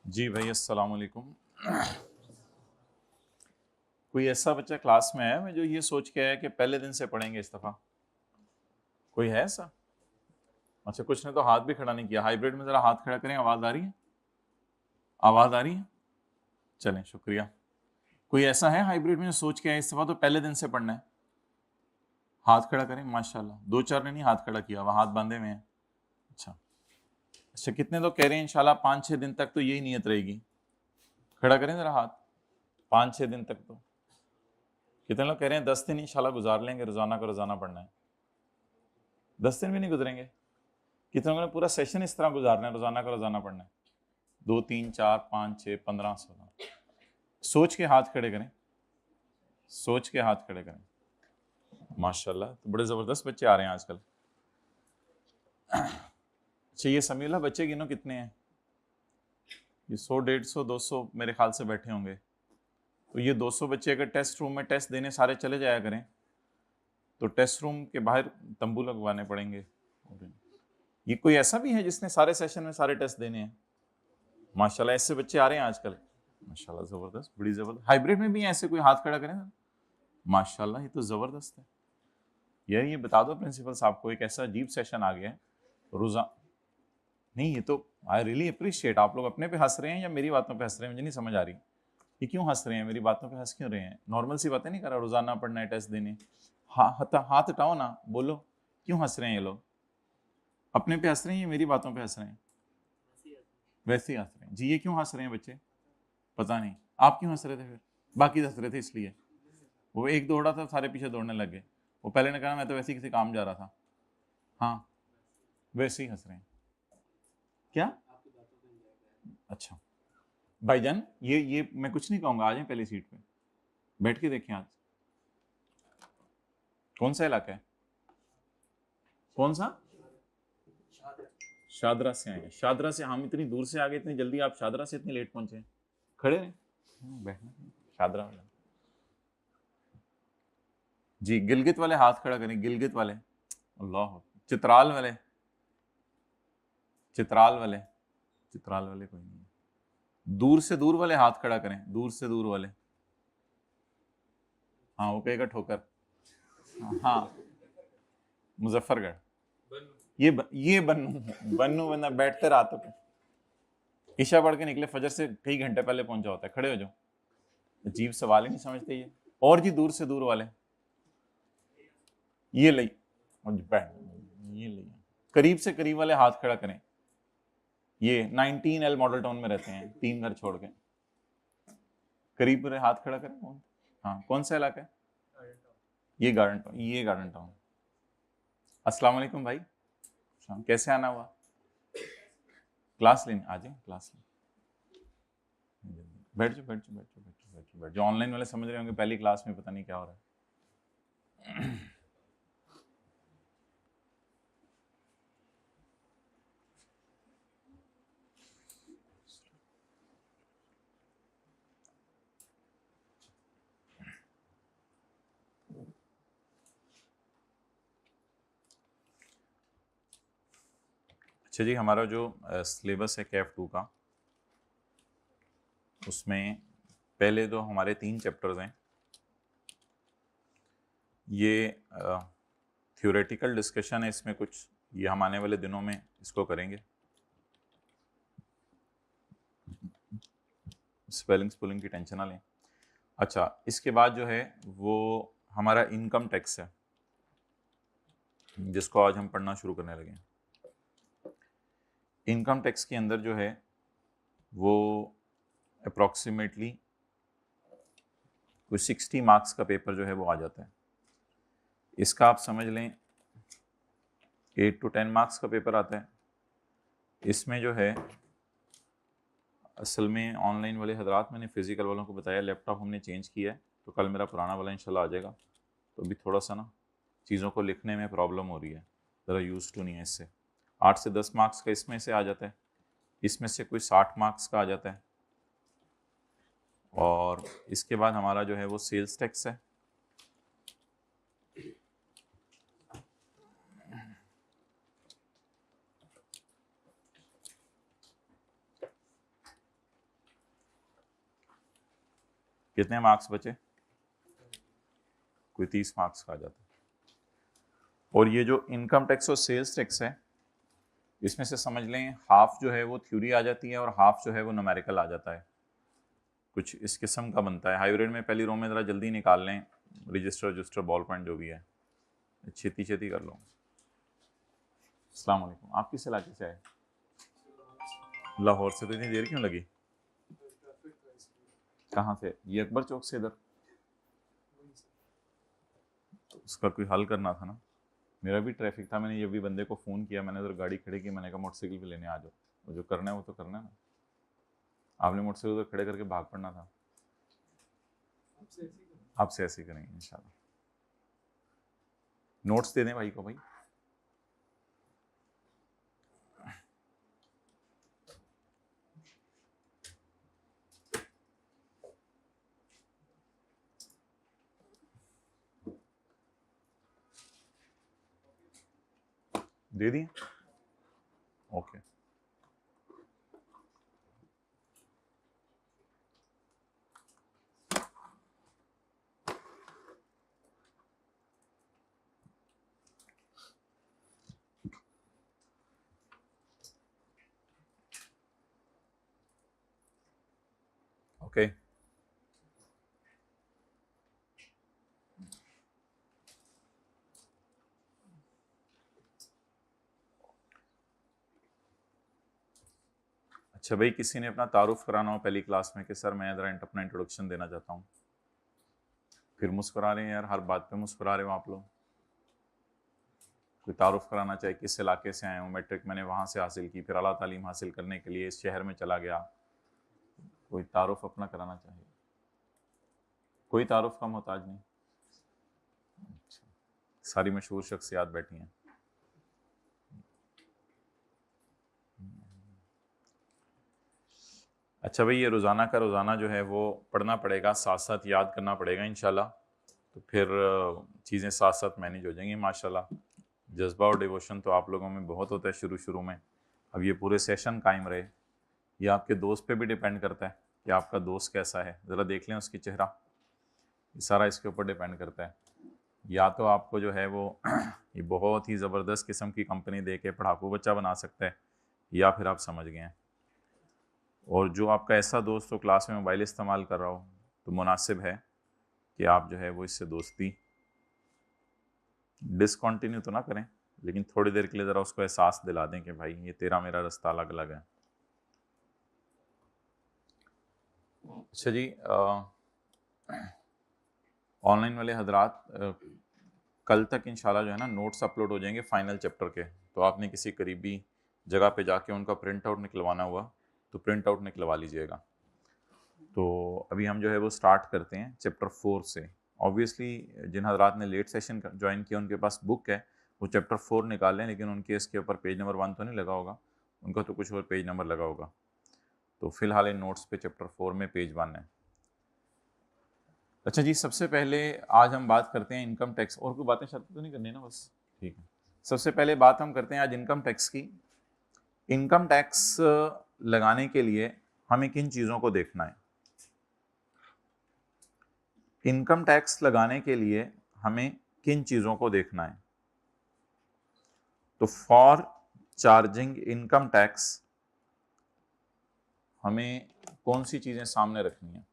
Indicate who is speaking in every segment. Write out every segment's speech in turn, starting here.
Speaker 1: जी भाई अस्सलाम वालेकुम। कोई ऐसा बच्चा क्लास में है जो ये सोच के आया कि पहले दिन से पढ़ेंगे इस दफ़ा? कोई है ऐसा? अच्छा, कुछ ने तो हाथ भी खड़ा नहीं किया। हाइब्रिड में ज़रा हाथ खड़ा करें। आवाज़ आ रही है? आवाज़ आ रही है? चलें, शुक्रिया। कोई ऐसा है हाइब्रिड में जो सोच के आया इस दफ़ा तो पहले दिन से पढ़ना है? हाथ खड़ा करें। माशाल्लाह, दो चार ने नहीं हाथ खड़ा किया, वह हाथ बांधे हुए हैं। अच्छा अच्छा, कितने तो कह रहे हैं इंशाल्लाह 5-6 दिन तक तो यही नीयत रहेगी। खड़ा करें ज़रा हाथ। 5-6 दिन तक तो कितने लोग कह रहे हैं 10 दिन इंशाल्लाह गुजार लेंगे, रोज़ाना का रोज़ाना पढ़ना है। 10 दिन भी नहीं गुजरेंगे। कितने लोगों ने पूरा सेशन इस तरह गुजारना है, रोजाना का रोजाना पढ़ना है? 2 3 4 5 6 15 16। सोच के हाथ खड़े करें। सोच के हाथ खड़े करें। माशाल्लाह, तो बड़े जबरदस्त बच्चे आ रहे हैं आजकल। अच्छा, ये समीला बच्चे गिनो कितने हैं? ये 100 150 200 मेरे ख्याल से बैठे होंगे। तो ये 200 बच्चे अगर टेस्ट रूम में टेस्ट देने सारे चले जाया करें तो टेस्ट रूम के बाहर तंबू लगवाने पड़ेंगे। ये कोई ऐसा भी है जिसने सारे सेशन में सारे टेस्ट देने हैं? माशाल्लाह, ऐसे बच्चे आ रहे हैं आजकल। माशाल्लाह, जबरदस्त, बड़ी जबरदस्त। हाइब्रिड में भी ऐसे कोई हाथ खड़ा करें ना? माशाल्लाह, ये तो जबरदस्त है। ये बता दो प्रिंसिपल साहब को, एक ऐसा अजीब सेशन आ गया है रोजा। नहीं, ये तो आई रियली अप्रिशिएट। आप लोग अपने पे हंस रहे हैं या मेरी बातों पे हंस रहे हैं, मुझे नहीं समझ आ रही। ये क्यों हंस रहे हैं, मेरी बातों पे हंस क्यों रहे हैं? नॉर्मल सी बातें नहीं कर रहा, रोजाना पढ़ना है, टेस्ट देने। हाथ हटाओ ना, बोलो क्यों हंस रहे हैं ये लोग? अपने पे हंस रहे हैं या मेरी बातों पे हंस रहे हैं? वैसे ही हंस रहे हैं जी। ये क्यों हंस रहे हैं बच्चे? पता नहीं। आप क्यों हंस रहे थे फिर? बाकी हंस रहे थे इसलिए। वो एक दौड़ा था, सारे पीछे दौड़ने लग गए। वो पहले ने कहा मैं तो वैसे ही किसी काम जा रहा था। हाँ, वैसे ही हंस रहे हैं। क्या? अच्छा भाईजान, ये मैं कुछ नहीं कहूंगा, आ जाए पहली सीट पे बैठ के देखें। आज कौन सा इलाका है? कौन सा? शादरा से आए हैं। शादरा से हम इतनी दूर से आ गए, इतनी जल्दी आप शादरा से इतनी लेट पहुंचे? खड़े रहे, बैठना। शादरा वाला जी। गिलगित वाले हाथ खड़ा करें। गिलगित वाले। अल्लाह। चित्राल वाले। चित्राल वाले। चित्राल वाले कोई नहीं। दूर से दूर वाले हाथ खड़ा करें। दूर से दूर वाले। हाँ, वो कहेगा ठोकर। हाँ, मुजफ्फरगढ़। ये बन्नू बन्नू बंदा बैठते रातों पे ईशा पढ़ के निकले, फजर से कई घंटे पहले पहुंचा होता है। खड़े हो जाओ। अजीब सवाल ही नहीं समझते ये। और जी दूर से दूर वाले। ये लई। ये लई। करीब से करीब वाले हाथ खड़ा करें। ये 19L मॉडल टाउन में रहते हैं, 3 घर छोड़ के। करीब वाले हाथ खड़ा करें। कौन? हाँ, कौन सा इलाका है? ये गार्डन टाउन। ये गार्डन टाउन। अस्सलाम वालेकुम भाई। कैसे आना हुआ? क्लास लेने आ जाए। क्लास लेने बैठ जाओ, बैठ जाओ, बैठ जाओ, बैठ जाओ, बैठ जाओ, बैठ जाओ। ऑनलाइन वाले समझ रहे होंगे पहली क्लास में पता नहीं क्या हो रहा है। अच्छा जी, हमारा जो सिलेबस है KF2 का, उसमें पहले तो हमारे 3 चैप्टर्स हैं। ये थ्योरेटिकल डिस्कशन है इसमें कुछ। ये हम आने वाले दिनों में इसको करेंगे। स्पेलिंग स्पेलिंग की टेंशन ना लें। अच्छा, इसके बाद जो है वो हमारा इनकम टैक्स है, जिसको आज हम पढ़ना शुरू करने लगे हैं। इनकम टैक्स के अंदर जो है वो अप्रॉक्सीमेटली कोई 60 मार्क्स का पेपर जो है वो आ जाता है। इसका आप समझ लें 8 to 10 मार्क्स का पेपर आता है। इसमें जो है असल में ऑनलाइन वाले हजरात, मैंने फिजिकल वालों को बताया लैपटॉप हमने चेंज किया है, तो कल मेरा पुराना वाला इंशाल्लाह आ जाएगा। तो अभी थोड़ा सा ना चीज़ों को लिखने में प्रॉब्लम हो रही है, ज़रा यूज़ टू नहीं है इससे। 8 से 10 मार्क्स का इसमें से आ जाता है। इसमें से कोई 60 मार्क्स का आ जाता है। और इसके बाद हमारा जो है वो सेल्स टैक्स है। कितने मार्क्स बचे? कोई 30 मार्क्स का आ जाता है। और ये जो इनकम टैक्स और सेल्स टैक्स है, इसमें से समझ लें हाफ जो है वो थ्योरी आ जाती है और हाफ जो है वो न्यूमेरिकल आ जाता है, कुछ इस किस्म का बनता है। हाइब्रिड में पहली रो में ज़रा जल्दी निकाल लें, रजिस्टर बॉल पॉइंट जो भी है, छेती छेती कर लो। अस्सलाम वालेकुम, आप किस इलाके से आए? लाहौर से। तो इतनी देर क्यों लगी? कहाँ से? ये अकबर चौक से इधर? तो उसका कोई हल करना था ना। मेरा भी ट्रैफिक था, मैंने ये भी बंदे को फ़ोन किया, मैंने उधर गाड़ी खड़ी की, मैंने कहा मोटरसाइकिल पे लेने आ जाओ, वो जो करना है वो तो करना है ना। आपने मोटरसाइकिल उधर खड़े करके भाग पड़ना था। आपसे ऐसे ही करेंगे इंशाल्लाह। नोट्स दे दें भाई को। भाई दे दिए? ओके। ओके। अच्छा भाई, किसी ने अपना तारुफ कराना हो पहली क्लास में कि सर मैं ज़रा अपना इंट्रोडक्शन देना चाहता हूँ, फिर मुस्कुरा रहे हैं यार, हर बात पे मुस्कुरा रहे हो आप लोग। कोई तारुफ कराना चाहिए, किस इलाके से आए हूँ, मैट्रिक मैंने वहाँ से हासिल की, फिर आला तालीम हासिल करने के लिए इस शहर में चला गया, कोई तारुफ अपना कराना चाहिए। कोई तारुफ का मोहताज नहीं? अच्छा, सारी मशहूर शख्सियात बैठी हैं। अच्छा भाई, ये रोज़ाना का रोज़ाना जो है वो पढ़ना पड़ेगा, साथ साथ याद करना पड़ेगा इंशाल्लाह, तो फिर चीज़ें साथ साथ मैनेज हो जाएंगी माशाल्लाह। जज्बा और डिवोशन तो आप लोगों में बहुत होता है शुरू शुरू में, अब ये पूरे सेशन कायम रहे। ये आपके दोस्त पे भी डिपेंड करता है कि आपका दोस्त कैसा है, ज़रा देख लें उसकी चेहरा, ये सारा इसके ऊपर डिपेंड करता है। या तो आपको जो है वो ये बहुत ही ज़बरदस्त किस्म की कंपनी दे के पढ़ाकू बच्चा बना सकता है, या फिर आप समझ गए हैं। और जो आपका ऐसा दोस्त हो क्लास में मोबाइल इस्तेमाल कर रहा हो, तो मुनासिब है कि आप जो है वो इससे दोस्ती डिसकंटिन्यू तो ना करें, लेकिन थोड़ी देर के लिए ज़रा उसको एहसास दिला दें कि भाई ये तेरा मेरा रास्ता अलग अलग है। अच्छा जी, ऑनलाइन वाले हजरात, कल तक इंशाल्लाह जो है ना नोट्स अपलोड हो जाएंगे फाइनल चैप्टर के, तो आपने किसी करीबी जगह पे जाके उनका प्रिंट आउट निकलवाना हुआ तो प्रिंट आउट निकलवा लीजिएगा। तो अभी हम जो है वो स्टार्ट करते हैं चैप्टर 4 से। ऑब्वियसली जिन हजरात ने लेट सेशन ज्वाइन किया उनके पास बुक है, वो चैप्टर 4 निकाल लें, लेकिन उनके इसके ऊपर पेज नंबर 1 तो नहीं लगा होगा, उनका तो कुछ और पेज नंबर लगा होगा। तो फिलहाल इन नोट्स पे चैप्टर 4 में पेज 1 है। अच्छा जी, सबसे पहले आज हम बात करते हैं इनकम टैक्स। और कोई बातें शर्तें तो नहीं करनी ना? बस ठीक है। सबसे पहले बात हम करते हैं आज इनकम टैक्स की। इनकम टैक्स लगाने के लिए हमें किन चीज़ों को देखना है? इनकम टैक्स लगाने के लिए हमें किन चीज़ों को देखना है? तो फॉर चार्जिंग इनकम टैक्स हमें कौन सी चीज़ें सामने रखनी है?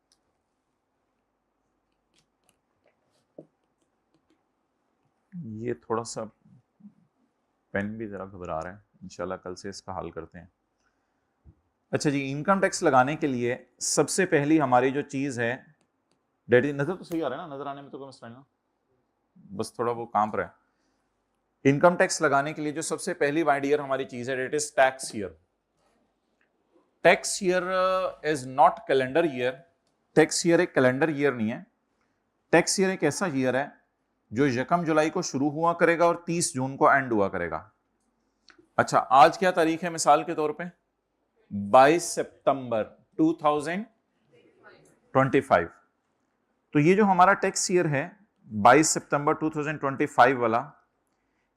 Speaker 1: ये थोड़ा सा पेन भी ज़रा घबरा रहा है, इंशाल्लाह कल से इसका हल करते हैं। अच्छा जी, इनकम टैक्स लगाने के लिए सबसे पहली हमारी जो चीज़ है, डैडी नज़र तो सही आ रहा है ना? नज़र आने में तो कोई मसला नहीं ना, बस थोड़ा वो कांप रहा है। इनकम टैक्स लगाने के लिए जो सबसे पहली माय डियर हमारी चीज़ है, date is tax year. Tax year is not calendar year. Tax year एक कैलेंडर ईयर नहीं है। टैक्स ईयर एक ऐसा ईयर है जो 1 जुलाई को शुरू हुआ करेगा और 30 जून को एंड हुआ करेगा। अच्छा, आज क्या तारीख है मिसाल के तौर पे? 22 सितंबर 2025। तो ये जो हमारा टैक्स ईयर है 22 सितंबर 2025 वाला,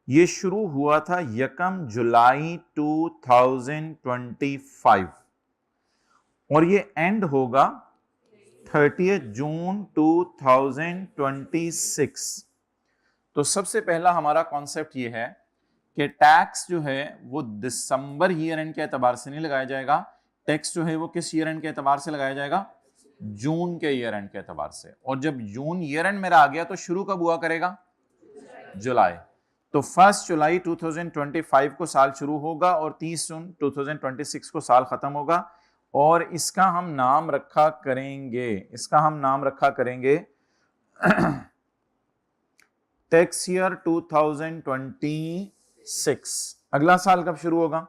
Speaker 1: ये शुरू हुआ था 1 जुलाई 2025 और ये एंड होगा 30 जून 2026। तो सबसे पहला हमारा कॉन्सेप्ट ये है कि टैक्स जो है वो दिसंबर ईयर एंड के एतबार से नहीं लगाया जाएगा, टैक्स जो है वो किस ईयर एंड के एतबार से लगाया जाएगा, जून के ईयर एंड के एतबार से। और जब जून ईयर एंड मेरा आ गया तो शुरू कब हुआ करेगा, जुलाई। तो 1 जुलाई 2025 को साल शुरू होगा और 30 जून 2026 को साल खत्म होगा। और इसका हम नाम रखा करेंगे टैक्स ईयर 2026। अगला साल कब शुरू होगा,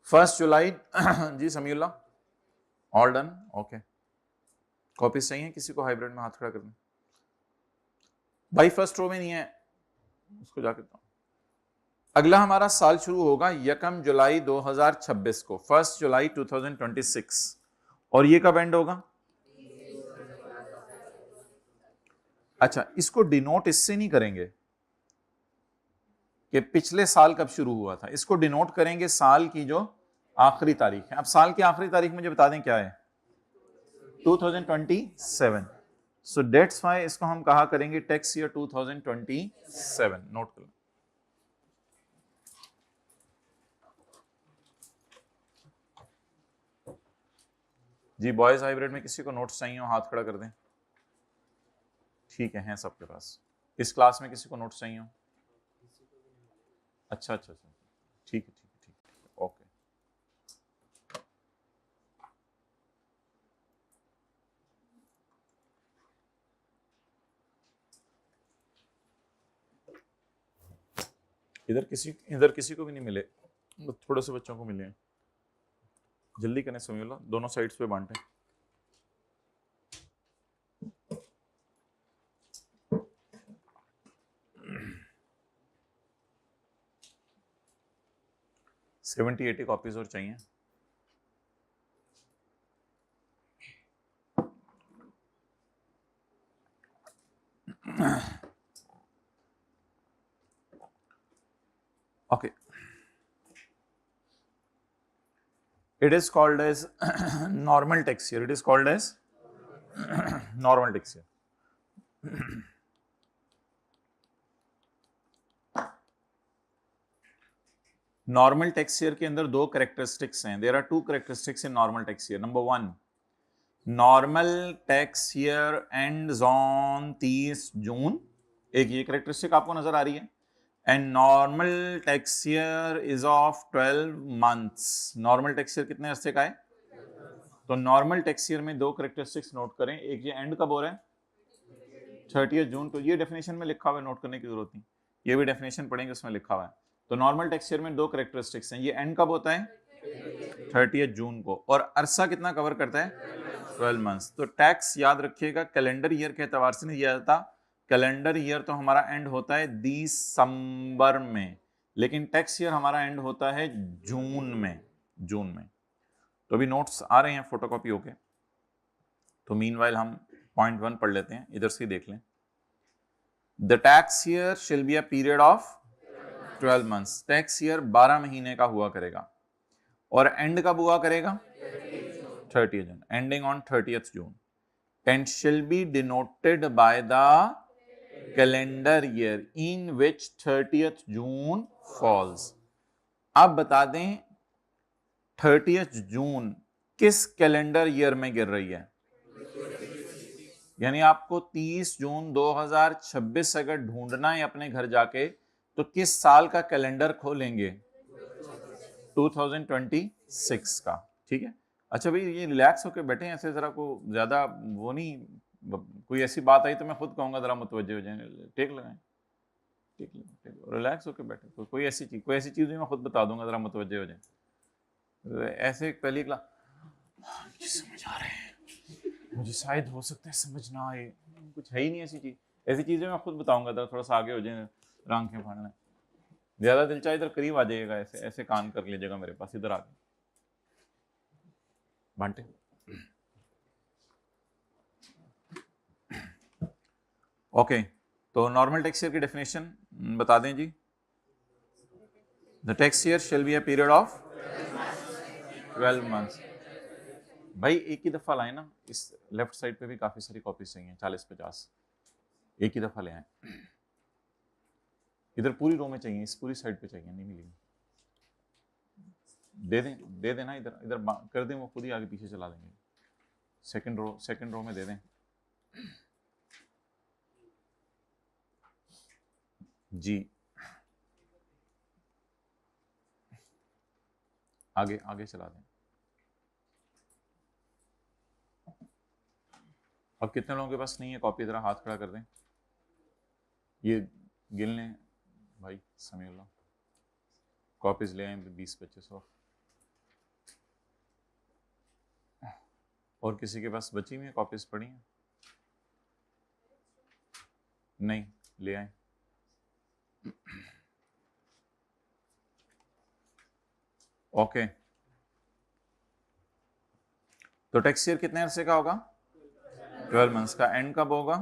Speaker 1: फर्स्ट जुलाई। जी Samiullah, all done, okay. Copies चाहिए किसी को, हाइब्रिड में हाथ खड़ा करना भाई, फर्स्ट रो में नहीं है उसको जाके दो। अगला हमारा साल शुरू होगा 1 जुलाई 2026 को, 1 जुलाई 2026। और ये कब एंड होगा, अच्छा इसको डिनोट इससे नहीं करेंगे कि पिछले साल कब शुरू हुआ था, इसको डिनोट करेंगे साल की जो आखिरी तारीख है। अब साल की आखिरी तारीख मुझे बता दें क्या है, 2027। सो डेट्स वाई इसको हम कहा करेंगे टैक्स ईयर 2027। नोट कर लो जी। बॉयज हाइब्रिड में किसी को नोट्स चाहिए हो हाथ खड़ा कर दें। ठीक है, हैं सबके पास। इस क्लास में किसी को नोट्स चाहिए हो, अच्छा, ठीक है, ओके। इधर किसी को भी नहीं मिले, थोड़े से बच्चों को मिले हैं। जल्दी करें समीउल्लाह, दोनों साइड्स पे बांटे। सेवेंटी 80 कॉपीज और चाहिए। Okay, it is called as normal tax year. It is called as normal tax year. Normal tax year के अंदर दो कैरेक्टरिस्टिक्स हैं। There are two characteristics in normal tax year. Number 1, normal tax year ends on 30 June. एक ये characteristic आपको नजर आ रही है। And normal tax year is of 12 months. Normal tax year कितने अरसे का है, तो नॉर्मल टैक्स ईयर में दो कैरेक्टरिस्टिक्स नोट करें। एक ये एंड कब हो रहा है, 30 जून को। ये डेफिनेशन में लिखा हुआ है, नोट करने की जरूरत नहीं, ये भी डेफिनेशन पढ़ेंगे उसमें लिखा हुआ है। तो नॉर्मल टैक्स ईयर में दो कैरेक्टरिस्टिक्स हैं। ये एंड कब होता है, 30 जून को। और अरसा कितना कवर करता है, 12 मंथ्स। तो टैक्स याद रखिएगा कैलेंडर ईयर के एतबार से नहीं दिया जाता। कैलेंडर ईयर तो हमारा एंड होता है दिसंबर में, लेकिन टैक्स ईयर हमारा एंड होता है जून में। तो अभी नोट्स आ रहे हैं फोटोकॉपी होके। तो मीनवाइल हम पॉइंट 1 पढ़ लेते हैं, इधर से देख लें। द टैक्स ईयर शिल B a period of 12 months. Tax year 12 महीने का हुआ करेगा। और एंड कब हुआ करेगा, 30 जून, ending on 30th June. And shall be denoted by the calendar year in which 30th June falls. अब बता दें 30th जून किस कैलेंडर ईयर में गिर रही है। यानी आपको 30 जून 2026 अगर ढूंढना है अपने घर जाके, तो किस साल का कैलेंडर खोलेंगे, 2026 का। ठीक है, अच्छा भाई ये रिलैक्स होके बैठे हैं, ऐसे जरा को ज्यादा वो नहीं, कोई ऐसी बात आई तो मैं खुद कहूंगा जरा मुतवज्जे हो जाए। टेक लगाएं, रिलैक्स होके बैठे। कोई ऐसी चीज मैं खुद बता दूंगा, जरा मुतवज्जे हो जाए। ऐसे पहली क्लास मुझे समझ आ रहे हैं, मुझे शायद हो सकता है समझ ना आए, कुछ है ही नहीं ऐसी चीज। ऐसी चीजें मैं खुद बताऊंगा, थोड़ा सा आगे हो जाए, आंखें फाड़ना। ज्यादा दिल चाहे इधर करीब आ जाइएगा, ऐसे कान कर लीजिएगा मेरे पास, इधर आके बांटे। ओके, तो नॉर्मल टैक्स ईयर की डेफिनेशन बता दें जी। The tax year shall be a period of 12 months. भाई एक ही दफा लाए ना, इस लेफ्ट साइड पे भी काफी सारी कॉपीज चाहिए, 40-50, एक ही दफा ले आए। इधर पूरी रो में चाहिए, इस पूरी साइड पे चाहिए, नहीं मिलेगी। दे देना, इधर इधर कर दें, वो खुद ही आगे पीछे चला देंगे। सेकंड रो में दे दें। जी आगे आगे चला दें। अब कितने लोगों के पास नहीं है कॉपी, जरा हाथ खड़ा कर दें। ये गिन लें भाई, समीउल्लाह, कॉपीज ले आए 20-25 और किसी के पास बची हुई है कॉपीज पड़ी हैं? नहीं, ले आए। ओके, तो टैक्स ईयर कितने अरसे का होगा? 12 मंथ्स का। एंड कब होगा?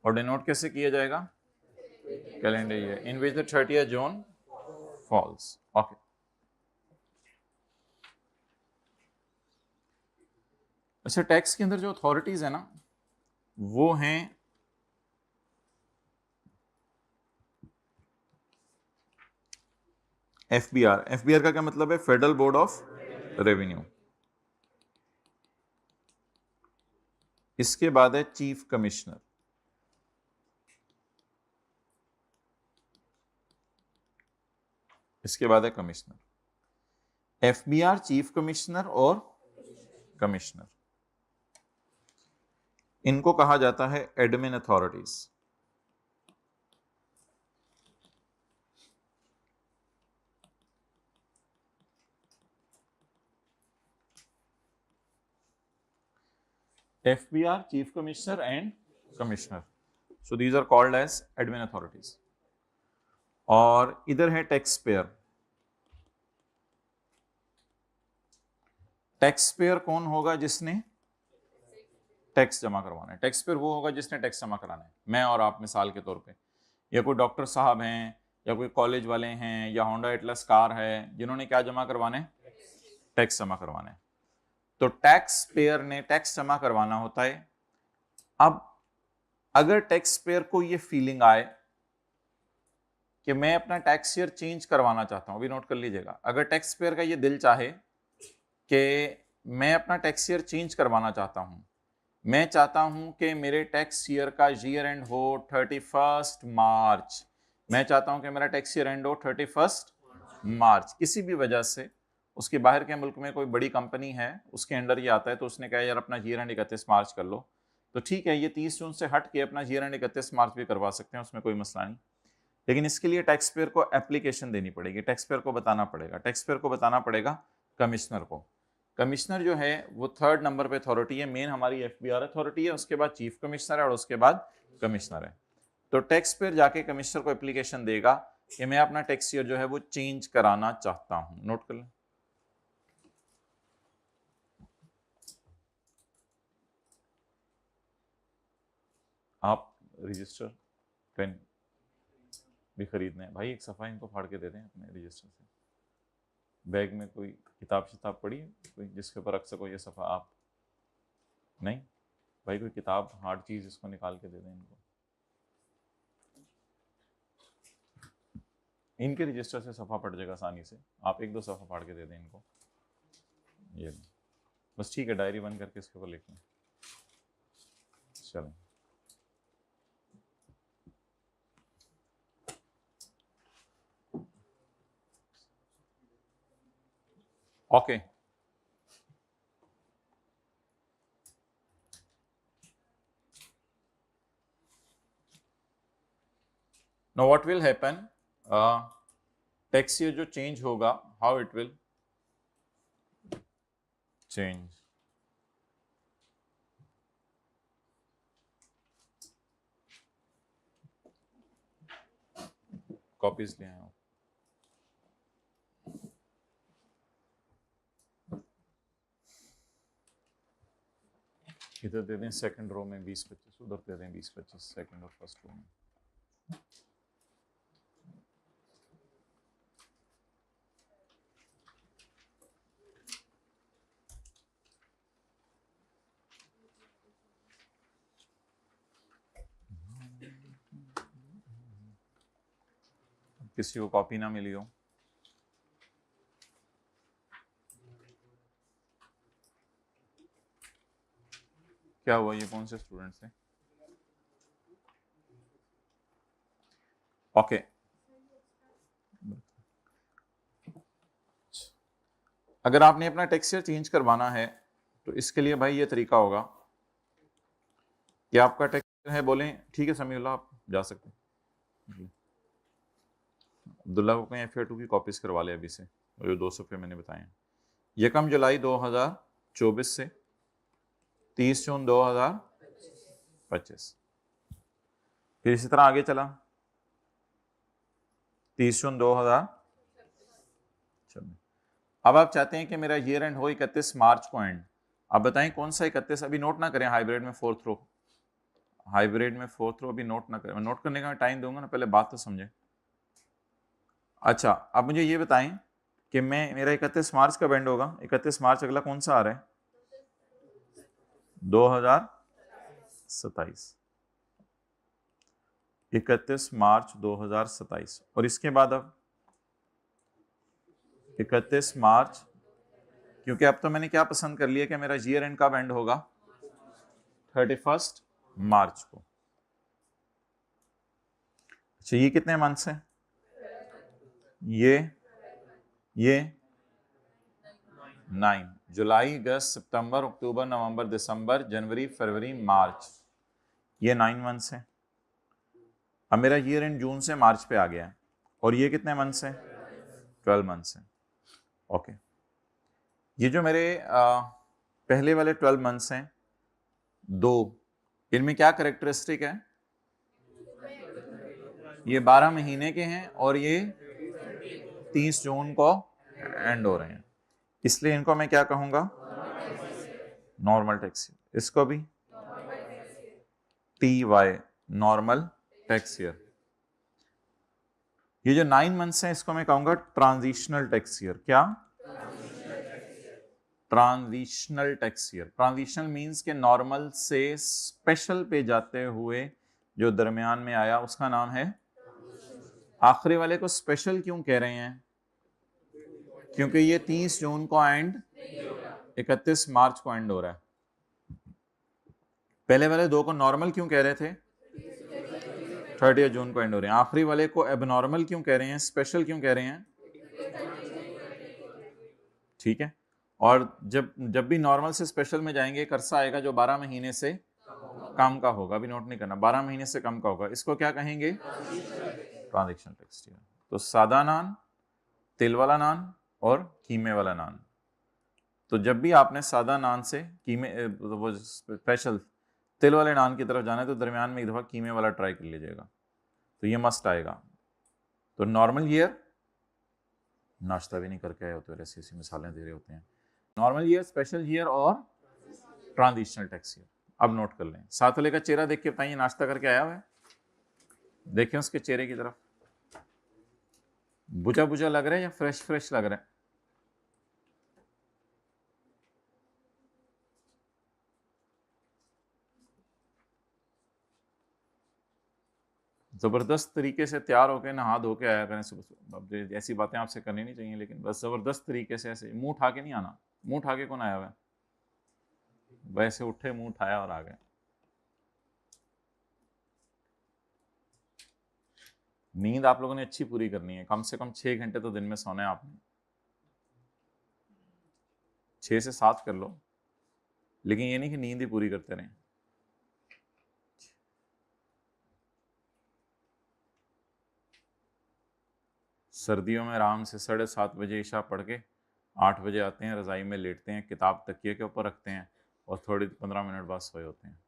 Speaker 1: और डिनोट कैसे किया जाएगा? Calendar year in which the 30th June falls. Okay, अच्छा, टैक्स के अंदर जो अथॉरिटीज है ना, वो हैं एफबीआर। एफबीआर का क्या मतलब है? Federal board of revenue. इसके बाद है चीफ कमिश्नर। इसके बाद है कमिश्नर। एफबीआर, चीफ कमिश्नर और कमिश्नर, इनको कहा जाता है admin authorities. FBR, chief commissioner and commissioner, so these are called as admin authorities. और इधर है टैक्स पेयर। टैक्स पेयर कौन होगा? जिसने टैक्स जमा करवाना है। टैक्स पेयर वो होगा जिसने टैक्स जमा कराना है। मैं और आप मिसाल के तौर पे, या कोई डॉक्टर साहब हैं, या कोई कॉलेज वाले हैं, या होंडा एटलस कार है, जिन्होंने क्या जमा करवाने? टैक्स जमा करवाने। तो टैक्स पेयर ने टैक्स जमा करवाना होता है। अब अगर टैक्स पेयर को ये फीलिंग आए कि मैं अपना टैक्स ईयर चेंज करवाना चाहता हूं, अभी नोट कर लीजिएगा, अगर टैक्स पेयर का ये दिल चाहे कि मैं अपना टैक्स ईयर चेंज करवाना चाहता हूं, मैं चाहता हूं कि मेरे टैक्स ईयर का ईयर एंड हो 31 मार्च, मैं चाहता हूं कि मेरा टैक्स ईयर एंड हो 31 मार्च, किसी भी वजह से उसके बाहर के मुल्क में कोई बड़ी कंपनी है, उसके अंडर ये आता है, तो उसने कहा यार अपना ईयर एंड 31 मार्च कर लो, तो ठीक है, ये 30 जून से हट के अपना ईयर एंड 31 मार्च भी करवा सकते हैं, उसमें कोई मसला नहीं। लेकिन इसके लिए टैक्स पेयर को एप्लीकेशन देनी पड़ेगी, टैक्स पेयर को बताना पड़ेगा। टैक्स पेयर को बताना पड़ेगा कमिश्नर को। कमिश्नर जो है वो 3rd नंबर पे अथॉरिटी है। मेन हमारी एफबीआर अथॉरिटी है, उसके बाद चीफ कमिश्नर है और उसके बाद कमिश्नर है। तो टैक्स पेयर जाके कमिश्नर को एप्लीकेशन देगा कि मैं अपना टैक्स ईयर जो है वो चेंज कराना चाहता हूं। नोट कर लें। आप रजिस्टर पेन भी खरीदना है भाई, एक सफा इनको फाड़ के दे दें अपने रजिस्टर से। बैग में कोई किताब शिताब पड़ी है कोई जिसके ऊपर रख सको ये सफा? आप नहीं भाई, कोई किताब हार्ड चीज इसको निकाल के दे दें इनको। इनके रजिस्टर से सफा पड़ जाएगा आसानी से, आप 1-2 सफा फाड़ के दे दें इनको। ये बस ठीक है, डायरी बंद करके इसके ऊपर लिख लें। चलें, okay. Now what will happen, tax year जो चेंज होगा, how it will change. Copies ले आए हो? इधर दे दें सेकंड रो में 20-25, उधर दे दें 20-25 सेकंड और फर्स्ट रो में। किसी को कॉपी ना मिली हो। क्या हुआ, ये कौन से स्टूडेंट थे? ओके, अगर आपने अपना टेक्सचर चेंज करवाना है तो इसके लिए भाई ये तरीका होगा कि आपका टेक्सचर है, बोलें ठीक है समीउल्लाह आप जा सकते हैं। अब्दुल्ला को कहीं FA2 की कॉपीज करवा ले अभी से, और जो 200 पे मैंने बताए हैं। 1 जुलाई 2024 से 30 जून 2025, फिर इसी तरह आगे चला 30 जून 2026। अब आप चाहते हैं कि मेरा ईयर एंड हो 31 मार्च को एंड। अब बताएं कौन सा 31? अभी नोट ना करें, हाइब्रिड में 4th रो, हाइब्रिड में 4th रो अभी नोट ना करें, मैं नोट करने का टाइम दूंगा ना, पहले बात तो समझें। अच्छा, अब मुझे ये बताएं कि मेरा 31 मार्च कब एंड होगा? 31 मार्च अगला कौन सा आ रहा है? 2027, 31 मार्च 2027। और इसके बाद अब 31 मार्च, क्योंकि अब तो मैंने क्या पसंद कर लिया कि मेरा ईयर एंड कब एंड होगा? 31 मार्च को। अच्छा, ये कितने मंथ्स हैं? ये 9, जुलाई, अगस्त, सितंबर, अक्टूबर, नवंबर, दिसंबर, जनवरी, फरवरी, मार्च, ये 9 मंथ्स हैं। अब मेरा ईयर एंड जून से मार्च पे आ गया है, और ये कितने मंथ्स हैं? 12 मंथ्स हैं। ओके, ये जो मेरे पहले वाले 12 मंथ्स हैं, दो, इनमें क्या करेक्टरिस्टिक है? ये 12 महीने के हैं और ये 30 जून को एंड हो रहे हैं, इसलिए इनको मैं क्या कहूंगा? Normal tax year. इसको भी TY, नॉर्मल टैक्स ईयर। ये जो 9 मंथ्स हैं इसको मैं कहूंगा ट्रांजिशनल टैक्स ईयर। क्या? Transitional tax year. Transitional means के नॉर्मल से स्पेशल पे जाते हुए जो दरमियान में आया उसका नाम है। आखिरी वाले को स्पेशल क्यों कह रहे हैं? क्योंकि ये 30 जून को एंड 31 मार्च को एंड हो रहा है। पहले वाले दो को नॉर्मल क्यों कह रहे थे? 30 जून को एंड हो रहे हैं। आखिरी वाले को एबनॉर्मल क्यों कह रहे हैं? स्पेशल क्यों कह रहे हैं? ठीक है, और जब भी नॉर्मल से स्पेशल में जाएंगे एक अरसा आएगा जो 12 महीने से कम का होगा। अभी नोट नहीं करना, 12 महीने से कम का होगा, इसको क्या कहेंगे? Transitional tax year. तो सादा नान, तिल वाला नान और कीमे वाला नान। तो जब भी आपने सादा नान से कीमे वो स्पेशल तिल वाले नान की तरफ जाना है तो दरमियान में एक दफा कीमे वाला ट्राई कर लीजिएगा, तो ये मस्ट आएगा। तो नॉर्मल ईयर, नाश्ता भी नहीं करके आए होते, ऐसी ऐसी मिसालें दे रहे होते हैं। नॉर्मल ईयर, स्पेशल ईयर और ट्रांजिशनल टैक्स ईयर। अब नोट कर लें। साथ वाले का चेहरा देख के बताइए नाश्ता करके आया हुआ है? देखें उसके चेहरे की तरफ, बुझा बुझा लग रहा है या फ्रेश फ्रेश लग रहा है? जबरदस्त तरीके से तैयार होकर नहा धो के आया करें सुबह सुबह। अब ऐसी बातें आपसे करनी नहीं चाहिए, लेकिन बस जबरदस्त तरीके से ऐसे मुंह उठा के नहीं आना। मुंह उठा के कौन आया हुआ है? वैसे उठे, मुंह उठाया और आ गए। नींद आप लोगों ने अच्छी पूरी करनी है, कम से कम 6 घंटे तो दिन में सोना है आपने। 6 से 7 कर लो, लेकिन ये नहीं कि नींद ही पूरी करते रहें। सर्दियों में आराम से 7:30 बजे ईशा पढ़ के 8 बजे आते हैं, रज़ाई में लेटते हैं, किताब तकिए के ऊपर रखते हैं और थोड़ी 15 मिनट बाद सोए होते हैं।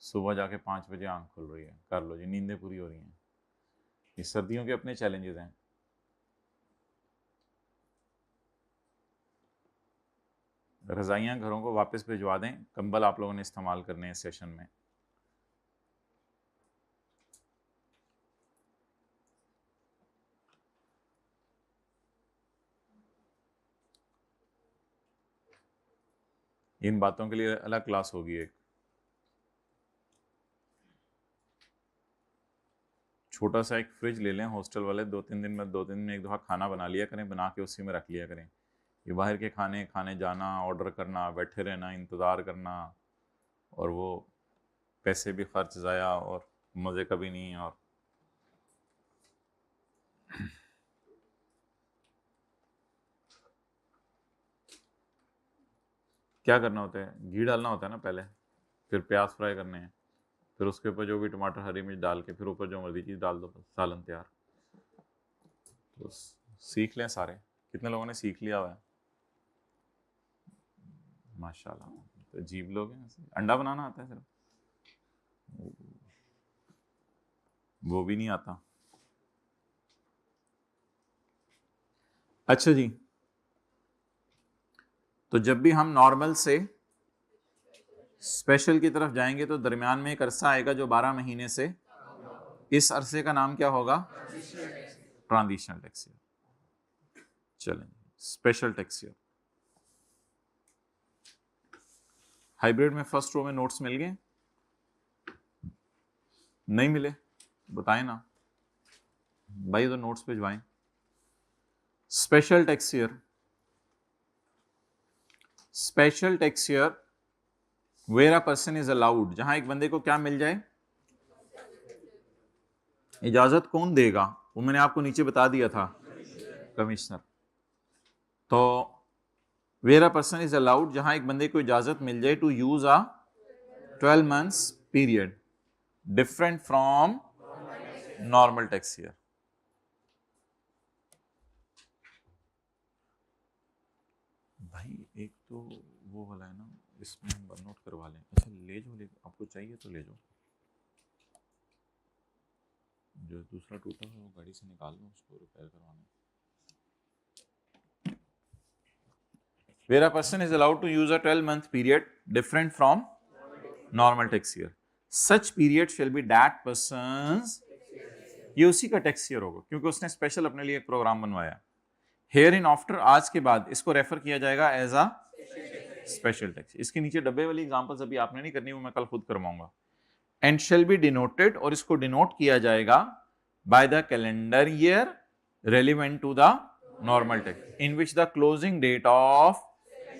Speaker 1: सुबह जाके 5 बजे आंख खुल रही है, कर लो जी, नींदें पूरी हो रही हैं। ये सर्दियों के अपने चैलेंजेस हैं। रज़ाइयाँ घरों को वापस भिजवा दें, कंबल आप लोगों ने इस्तेमाल करने हैं सेशन में। इन बातों के लिए अलग क्लास होगी एक। छोटा सा एक फ्रिज ले लें हॉस्टल वाले, 2-3 दिन में 2 दिन में एक दफ़ा खाना बना लिया करें, बना के उसी में रख लिया करें। ये बाहर के खाने जाना, ऑर्डर करना, बैठे रहना, इंतज़ार करना, और वो पैसे भी खर्च ज़ाया और मज़े कभी नहीं। और क्या करना होता है, घी डालना होता है ना पहले, फिर प्याज फ्राई करने हैं, फिर उसके ऊपर जो भी टमाटर हरी मिर्च डाल के फिर ऊपर जो मर्जी चीज़ डाल दो, बस सालन तैयार। तो सीख लें सारे। कितने लोगों ने सीख लिया हुआ है? माशाल्लाह, तो अजीब लोग हैं। अंडा बनाना आता है सिर्फ, वो भी नहीं आता। अच्छा जी, तो जब भी हम नॉर्मल से स्पेशल की तरफ जाएंगे तो दरमियान में एक अरसा आएगा जो 12 महीने से, इस अरसे का नाम क्या होगा? Transitional tax year. चलें, स्पेशल टैक्स ईयर। हाइब्रिड में फर्स्ट रो में नोट्स मिल गए? नहीं मिले बताएं ना भाई, तो नोट्स भिजवाएं। Special tax year, special tax year where a person is allowed, जहां एक बंदे को क्या मिल जाए? इजाजत कौन देगा? वो मैंने आपको नीचे बता दिया था, कमिश्नर। तो where a person is allowed, जहां एक बंदे को इजाजत मिल जाए to use a 12 months period different from normal tax year. भाई एक तो वो वाला है ना, इसमें हम वन नोट करवा लें। अच्छा ले जाओ, आपको चाहिए तो ले जाओ। जो दूसरा टूटा है वो गाड़ी से निकाल लो, उसको रिपेयर करवाना। Where a person is allowed to use a 12-month period different from normal tax year. Such period shall be that person's, ये उसी का टैक्स ईयर होगा क्योंकि उसने स्पेशल अपने लिए एक प्रोग्राम बनवाया। हेयर इन आफ्टर, आज के बाद इसको रेफर किया जाएगा एज अ स्पेशल टैक्स। इसके नीचे डब्बे वाली एग्जांपल्स अभी आपने नहीं करनी, वो मैं कल खुद करवाऊंगा। एंड शेल बी डिनोटेड, और इसको डिनोट किया जाएगा by the calendar year relevant to the normal tax in which the closing date of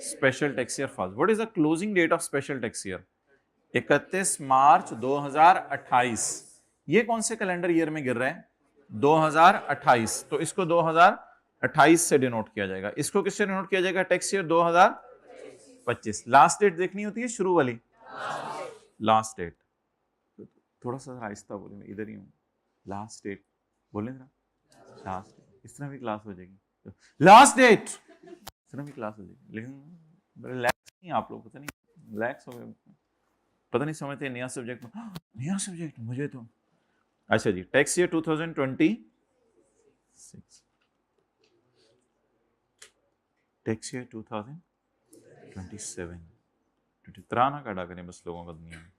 Speaker 1: special tax year falls. What is the closing date of special tax year? 31 March 2028। ये कौन से calendar year में गिर रहा है? 2028। तो इसको 2028 से डिनोट किया जाएगा। इसको किससे डिनोट किया जाएगा? Tax year 2025। लास्ट डेट देखनी होती है शुरू वाली, लास्ट डेट। थोड़ा सा आहिस्ता बोले, मैं इधर ही हूँ। लास्ट डेट बोले ना, लास्ट डेट। इस तरह भी क्लास हो जाएगी, लास्ट डेट इस तरह भी क्लास हो जाएगी। लेकिन रिलैक्स नहीं आप लोग, पता नहीं रिलैक्स हो गए, पता नहीं समझते नया सब्जेक्ट, नया सब्जेक्ट मुझे तो। अच्छा जी, टैक्स ईयर 2026, टैक्स ईयर 2027, त्राना काटा करें बस लोगों का दुनिया में।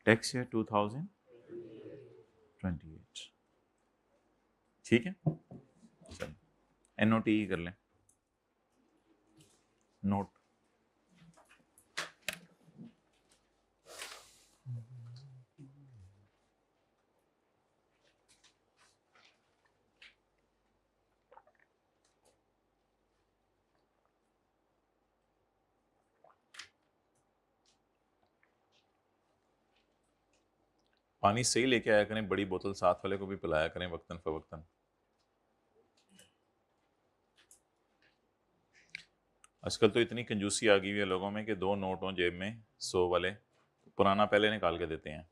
Speaker 1: टैक्स ईयर 2028, ठीक है। चलो NOT कर लें, नोट। पानी सही लेके आया करें, बड़ी बोतल साथ वाले को भी पिलाया करें वक्तन फवक्तन। आजकल तो इतनी कंजूसी आ गई है लोगों में कि 2 नोट हों जेब में 100 वाले, पुराना पहले निकाल के देते हैं,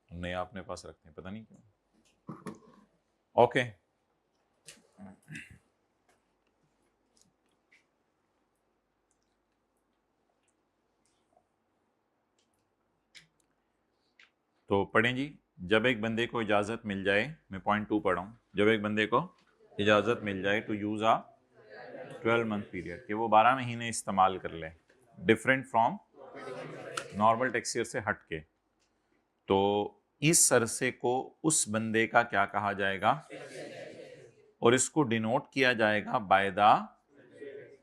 Speaker 1: नया अपने पास रखते हैं, पता नहीं क्यों। ओके, तो पढ़ें जी। जब एक बंदे को इजाज़त मिल जाए, मैं पॉइंट 2 पढ़ा हूँ, जब एक बंदे को इजाज़त मिल जाए to use a 12 month period, कि वो 12 महीने इस्तेमाल कर ले different from normal tax year से हट के, तो इस अरसे को उस बंदे का क्या कहा जाएगा? और इसको डिनोट किया जाएगा by the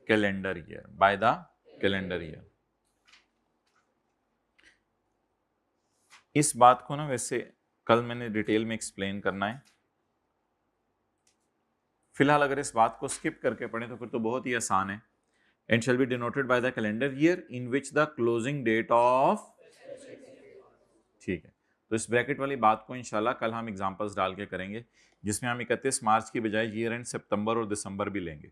Speaker 1: calendar year, bye the calendar year. इस बात को ना वैसे कल मैंने डिटेल में एक्सप्लेन करना है। फिलहाल अगर इस बात को स्किप करके पढ़ें तो फिर तो बहुत ही आसान है। And shall be denoted by the calendar year in which the closing date of, ठीक है। तो इस ब्रैकेट वाली बात को इंशाल्लाह कल हम एग्जांपल्स डाल के करेंगे, जिसमें हम 31 मार्च की बजाय ईयर एंड सितंबर और दिसंबर भी लेंगे,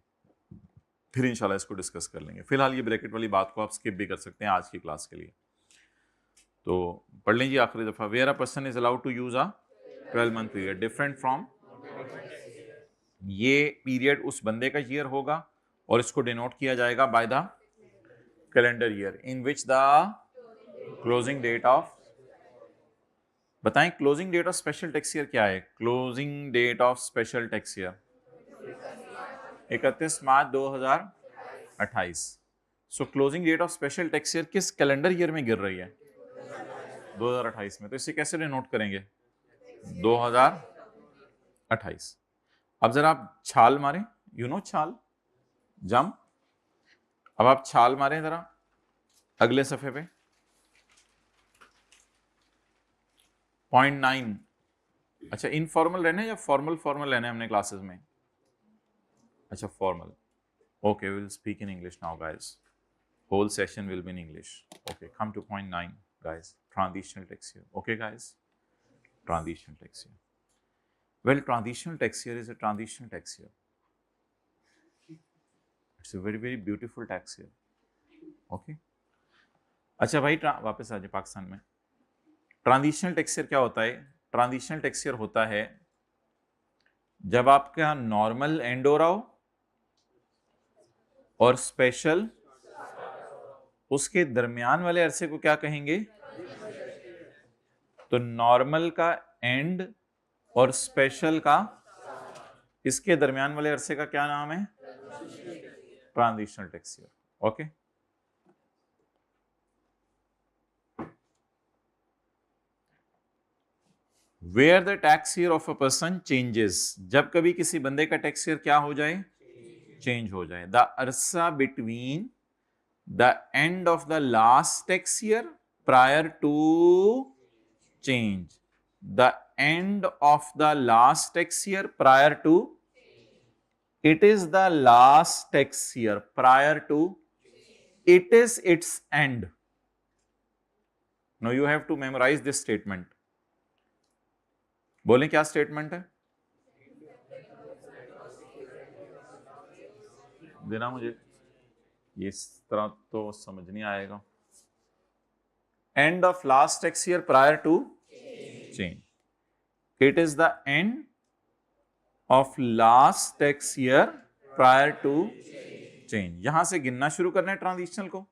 Speaker 1: फिर इंशाल्लाह इसको डिस्कस कर लेंगे। फिलहाल ये ब्रैकेट वाली बात को आप स्किप भी कर सकते हैं आज की क्लास के लिए। तो पढ़ लीजिए आखिरी दफा, where a person is allowed to use a 12 month period different from, ये पीरियड उस बंदे का ईयर होगा और इसको डिनोट किया जाएगा by the calendar year in which the closing date of, बताएं closing date of special tax year क्या है? Closing date of special tax year 31 March 2028। So closing date of special tax year किस calendar year में गिर रही है? 2028 में। तो इसे कैसे डिनोट करेंगे? 2028। अब जरा आप छाल मारें, यू नो छाल, जंप। अब आप छाल मारें जरा अगले सफे पे, 0.9। अच्छा, इनफॉर्मल रहना है या फॉर्मल फॉर्मल रहना है हमने क्लासेस में? अच्छा formal, okay, will speak in English now guys, whole session will be in English. Okay, come to point 9 guys, transitional tax year. Okay guys, transitional tax year. Well, transitional tax year is a transitional tax year. It's a very very beautiful tax year. Okay, अच्छा भाई वापस आ जाए पाकिस्तान में। Transitional tax year क्या होता है? Transitional tax year होता है जब आपका नॉर्मल एंड हो रहा हो और स्पेशल उसके दरमियान वाले अरसे को क्या कहेंगे? तो नॉर्मल का एंड और स्पेशल का, इसके दरमियान वाले अरसे का क्या नाम है? Transitional tax year. Okay, where the tax year of a person changes, जब कभी किसी बंदे का टैक्स ईयर क्या हो जाए? चेंज हो जाए। द अरसा between the end of the last tax year prior to change, the end of the last tax year prior to, it is the last tax year prior to, it is its end. Now you have to memorize this statement. बोलें क्या statement है? देना मुझे, इस तरह तो समझ नहीं आएगा। End of last tax year prior to change, it is the end of last tax year prior to change. यहां से गिनना शुरू करना है ट्रांजिशनल को,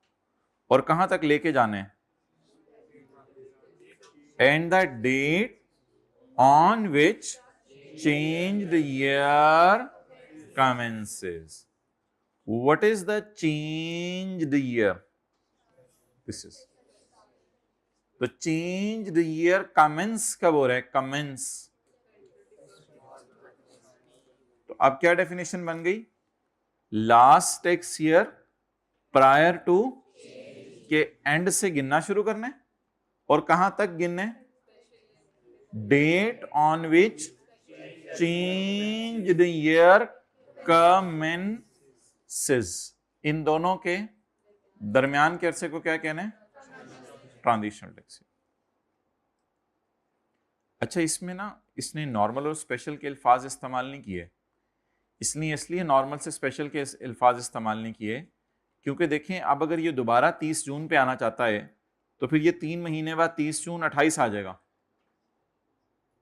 Speaker 1: और कहां तक लेके जाना है? And the date on which changed year commences. What is the changed year? This is the changed year commence कब हो रहा है? commence। तो अब क्या डेफिनेशन बन गई? Last tax year prior to के एंड से गिनना शुरू करना है, और कहां तक गिनना है? Date on which changed year commences। इन दोनों के दरमियान के अरसे को क्या कहना है? Transitional tax. अच्छा, इसमें ना इसने नॉर्मल और स्पेशल के अल्फाज इस्तेमाल नहीं किए, इसलिए नॉर्मल से स्पेशल के अल्फाज इस्तेमाल नहीं किए, क्योंकि देखें अब अगर ये दोबारा 30 जून पे आना चाहता है तो फिर ये 3 महीने बाद 30 जून 28 आ जाएगा,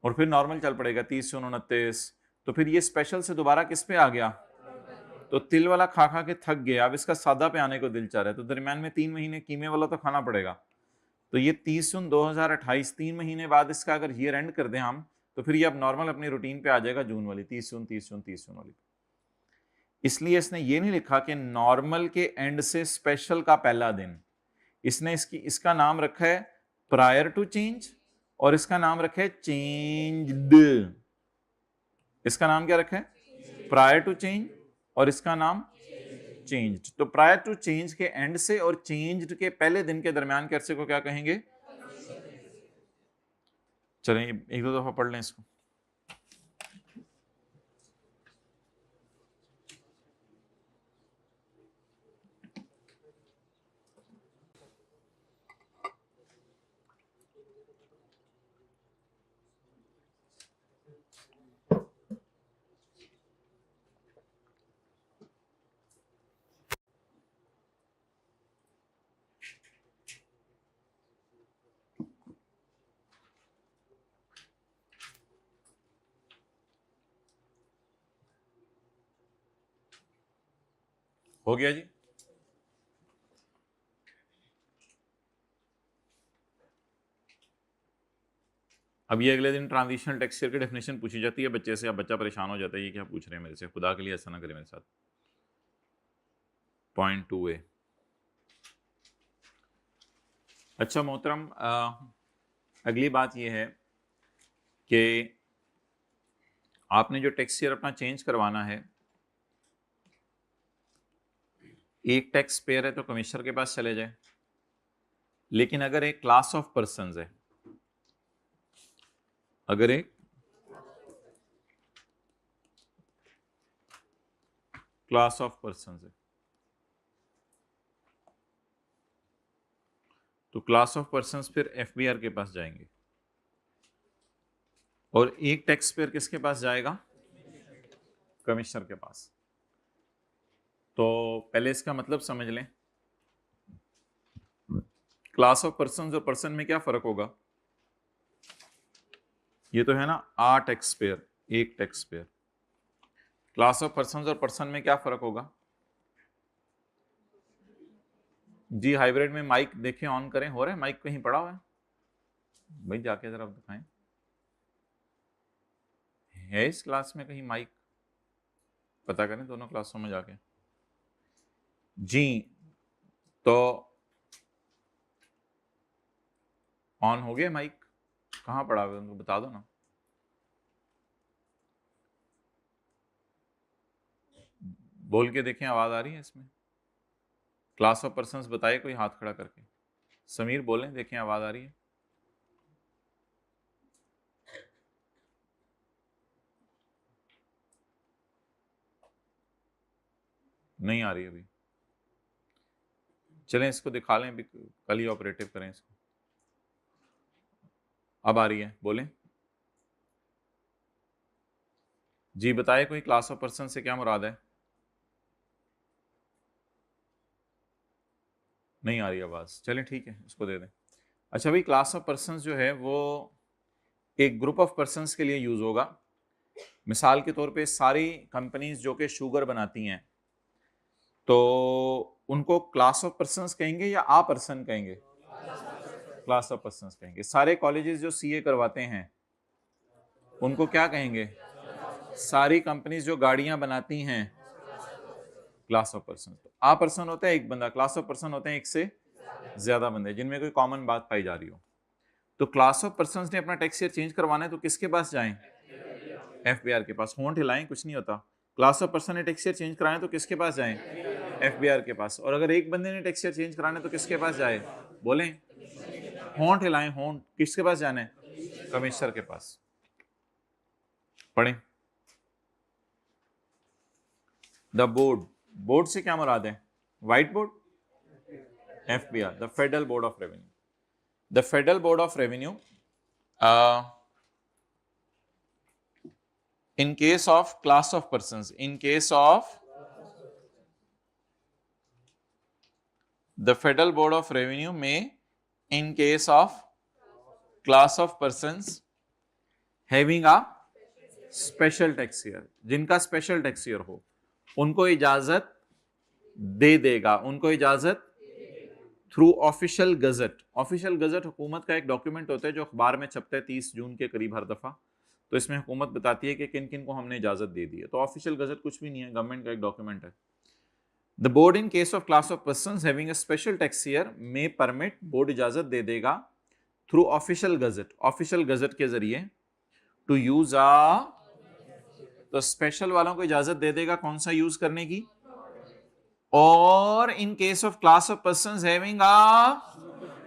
Speaker 1: और फिर नॉर्मल चल पड़ेगा 30 जून 29। तो फिर ये स्पेशल से दोबारा किस पे आ गया? तो तिल वाला खा खा के थक गया, अब इसका सादा पे आने को दिल चाह रहा है, तो दरमियान में 3 महीने कीमे वाला तो खाना पड़ेगा। तो ये 30 जून 2028, 3 महीने बाद इसका अगर ईयर एंड कर दें हम, तो फिर ये अब नॉर्मल अपनी रूटीन पे आ जाएगा जून वाली, 30 जून 30 जून 30 जून वाली। इसलिए इसने ये नहीं लिखा कि नॉर्मल के एंड से स्पेशल का पहला दिन, इसने इसका नाम रखा है प्रायर टू चेंज, और इसका नाम रखा है चेंज्ड। इसका नाम क्या रखा है? प्रायर टू चेंज, और इसका नाम चेंज्ड। तो प्रायर टू चेंज के एंड से और चेंज्ड के पहले दिन के दरमियान के अरसे को क्या कहेंगे? चलें एक दो दफा पढ़ लें इसको। हो गया जी। अब ये अगले दिन ट्रांजिशनल टेक्सचर की डेफिनेशन पूछी जाती है बच्चे से, अब बच्चा परेशान हो जाता है ये क्या पूछ रहे हैं मेरे से, खुदा के लिए ऐसा ना करें मेरे साथ। Point 2A। अच्छा मोहतरम, अगली बात ये है कि आपने जो टेक्सचर अपना चेंज करवाना है, एक टैक्स पेयर है तो कमिश्नर के पास चले जाए, लेकिन अगर एक क्लास ऑफ पर्संस है, अगर एक क्लास ऑफ पर्संस है तो क्लास ऑफ पर्संस फिर एफबीआर के पास जाएंगे, और एक टैक्स पेयर किसके पास जाएगा? कमिश्नर के पास। तो पहले इसका मतलब समझ लें, क्लास ऑफ पर्संस और पर्सन में क्या फर्क होगा? ये तो है ना आ टैक्स पेयर, एक tax payer. Class of persons और पर्सन में क्या फर्क होगा जी? हाइब्रिड में माइक देखें, ऑन करें, हो रहा है? माइक कहीं पड़ा हुआ है भाई? जाके जरा दिखाएं, है इस क्लास में कहीं माइक? पता करें दोनों क्लासों में जाके जी। तो ऑन हो गया माइक? कहाँ पड़ा हुआ है उनको बता दो ना। बोल के देखें आवाज आ रही है इसमें? क्लास ऑफ पर्संस बताए कोई हाथ खड़ा करके। समीर बोलें, देखें आवाज आ रही है? नहीं आ रही अभी। चलें इसको दिखा लें, अभी कल ही ऑपरेटिव करें इसको। अब आ रही है, बोलें जी। बताए कोई क्लास ऑफ पर्सन से क्या मुराद है? नहीं आ रही आवाज, चलें ठीक है इसको दे दें। अच्छा भाई, क्लास ऑफ पर्सन जो है वो एक ग्रुप ऑफ पर्संस के लिए यूज होगा। मिसाल के तौर पे सारी कंपनीज जो कि शुगर बनाती हैं, तो उनको क्लास ऑफ पर्संस कहेंगे या आ पर्सन कहेंगे? क्लास ऑफ पर्संस कहेंगे। सारे कॉलेजेस जो सीए करवाते हैं उनको क्या कहेंगे? सारी कंपनीज जो गाड़ियां बनाती हैं, क्लास ऑफ पर्सन। तो आ पर्सन होता है एक बंदा, क्लास ऑफ पर्सन होते हैं एक से ज्यादा बंदे जिनमें कोई कॉमन बात पाई जा रही हो। तो क्लास ऑफ पर्संस ने अपना टेक्सचर चेंज करवाना है तो किसके पास जाएं? एफबीआर के पास। होंठ हिलाएं, कुछ नहीं होता। क्लास ऑफ पर्सन ने टेक्सचर चेंज कराना है तो किसके पास जाएं? एफबीआर के पास। और अगर एक बंदे ने टेक्सचर चेंज कराना है तो किसके पास जाए? बोलें, होंठ हिलाएं, होंठ। किसके पास जाना है? कमिश्नर के पास। पढ़ें। द बोर्ड, बोर्ड से क्या मुराद है? White board, FBR, the federal board of revenue. The federal board of revenue in case of class of persons, in case of the federal board of revenue may, in case of class of persons having a special tax year, जिनका special tax year हो, उनको इजाजत दे देगा, उनको इजाजत through official gazette. Official gazette हुकूमत का एक डॉक्यूमेंट होता है जो अखबार में छपता है 30 जून के करीब हर दफा। तो इसमें हुकूमत बताती है कि किन किन को हमने इजाजत दे दी है। तो ऑफिशियल गजट कुछ भी नहीं है, गवर्नमेंट का एक डॉक्यूमेंट है। The board in case of class of persons having a special tax year में परमिट, बोर्ड इजाजत दे देगा through official gazette, official gazette के जरिए, टू यूज आ, तो स्पेशल वालों को इजाजत दे देगा कौन सा यूज करने की? और in case of class of persons having uh,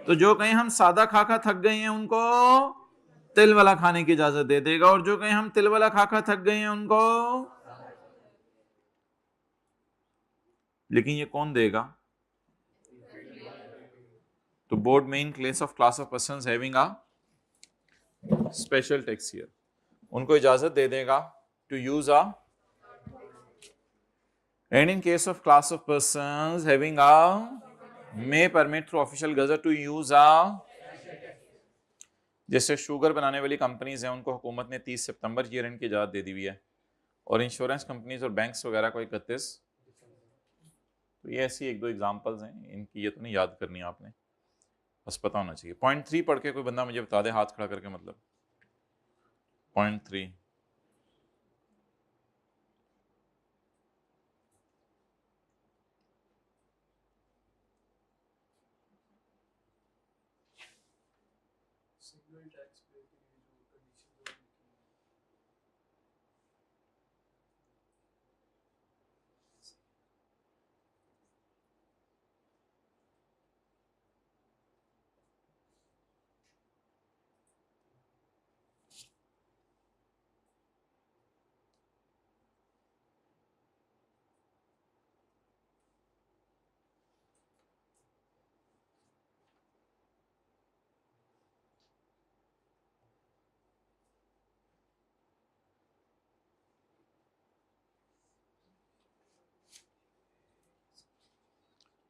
Speaker 1: तो जो कहीं हम सादा खा खा थक गए हैं उनको तिल वाला खाने की इजाजत दे देगा, और जो कहीं हम तिल वाला खा खा थक गए हैं उनको, लेकिन ये कौन देगा? तो बोर्ड में in case of class of persons having a special tax year, उनको इजाजत दे देगा to use a, and in case of class of persons having a may permit through official gazette to use a, जैसे sugar बनाने वाली companies हैं उनको हुकूमत ने 30 सितंबर ईयर एंड की इजाजत दे दी हुई है, और इंश्योरेंस कंपनीज और बैंक्स वगैरह को 31। तो ये ऐसी एक दो एग्जांपल्स हैं, इनकी ये तो नहीं याद करनी आपने, बस पता होना चाहिए। पॉइंट 3 पढ़ के कोई बंदा मुझे बता दे हाथ खड़ा करके, मतलब पॉइंट 3।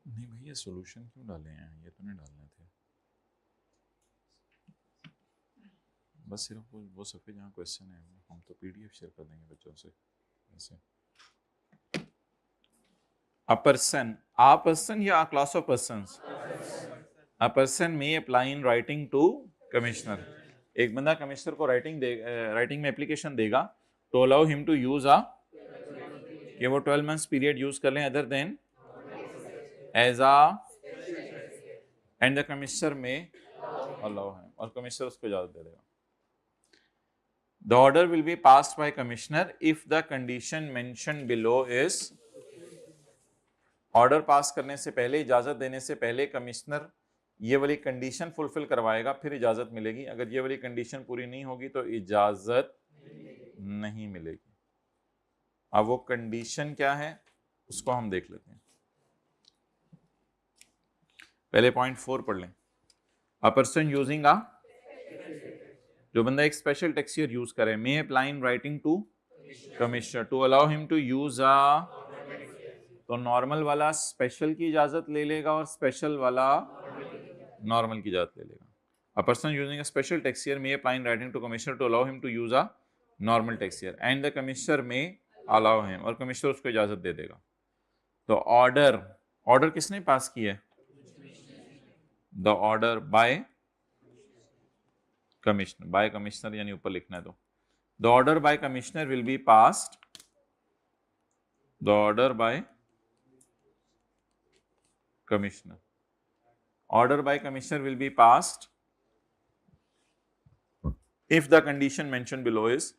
Speaker 1: नहीं भाई, ये सॉल्यूशन क्यों डाले हैं? ये तो नहीं डालने थे, बस सिर्फ वो सफ़े जहाँ क्वेश्चन है, हम तो पीडीएफ शेयर कर देंगे बच्चों से। ऐसे a person या a class of persons, a person may apply in writing to commissioner, एक बंदा कमिश्नर को राइटिंग में एप्लीकेशन देगा to allow him to use a, कि वो 12 months पीरियड यूज कर लें other than as a, and the commissioner may allow है, और कमिश्नर उसको इजाजत दे देगा। The order will be passed by commissioner if the condition mentioned below is, order pass करने से पहले, इजाजत देने से पहले कमिश्नर ये वाली कंडीशन फुलफिल करवाएगा, फिर इजाजत मिलेगी। अगर ये वाली कंडीशन पूरी नहीं होगी तो इजाजत नहीं मिलेगी। अब वो कंडीशन क्या है उसको हम देख लेते हैं। पहले पॉइंट 4 पढ़ लें। अ पर्सन यूजिंग अ, जो बंदा एक स्पेशल टैक्स ईयर यूज करे, may apply in writing to commissioner to allow him to use a, तो नॉर्मल वाला स्पेशल की इजाजत ले लेगा और स्पेशल वाला नॉर्मल की इजाजत ले लेगा। A person using a special tax year may apply in writing to commissioner to allow him to use a normal tax year and the commissioner may allow him, और कमिश्नर उसको इजाजत दे देगा। तो ऑर्डर किसने पास किया है? द ऑर्डर बाय कमिश्नर यानी ऊपर लिखना है। तो the order by commissioner will be passed, the order by commissioner, order by commissioner will be passed if the condition mention below is.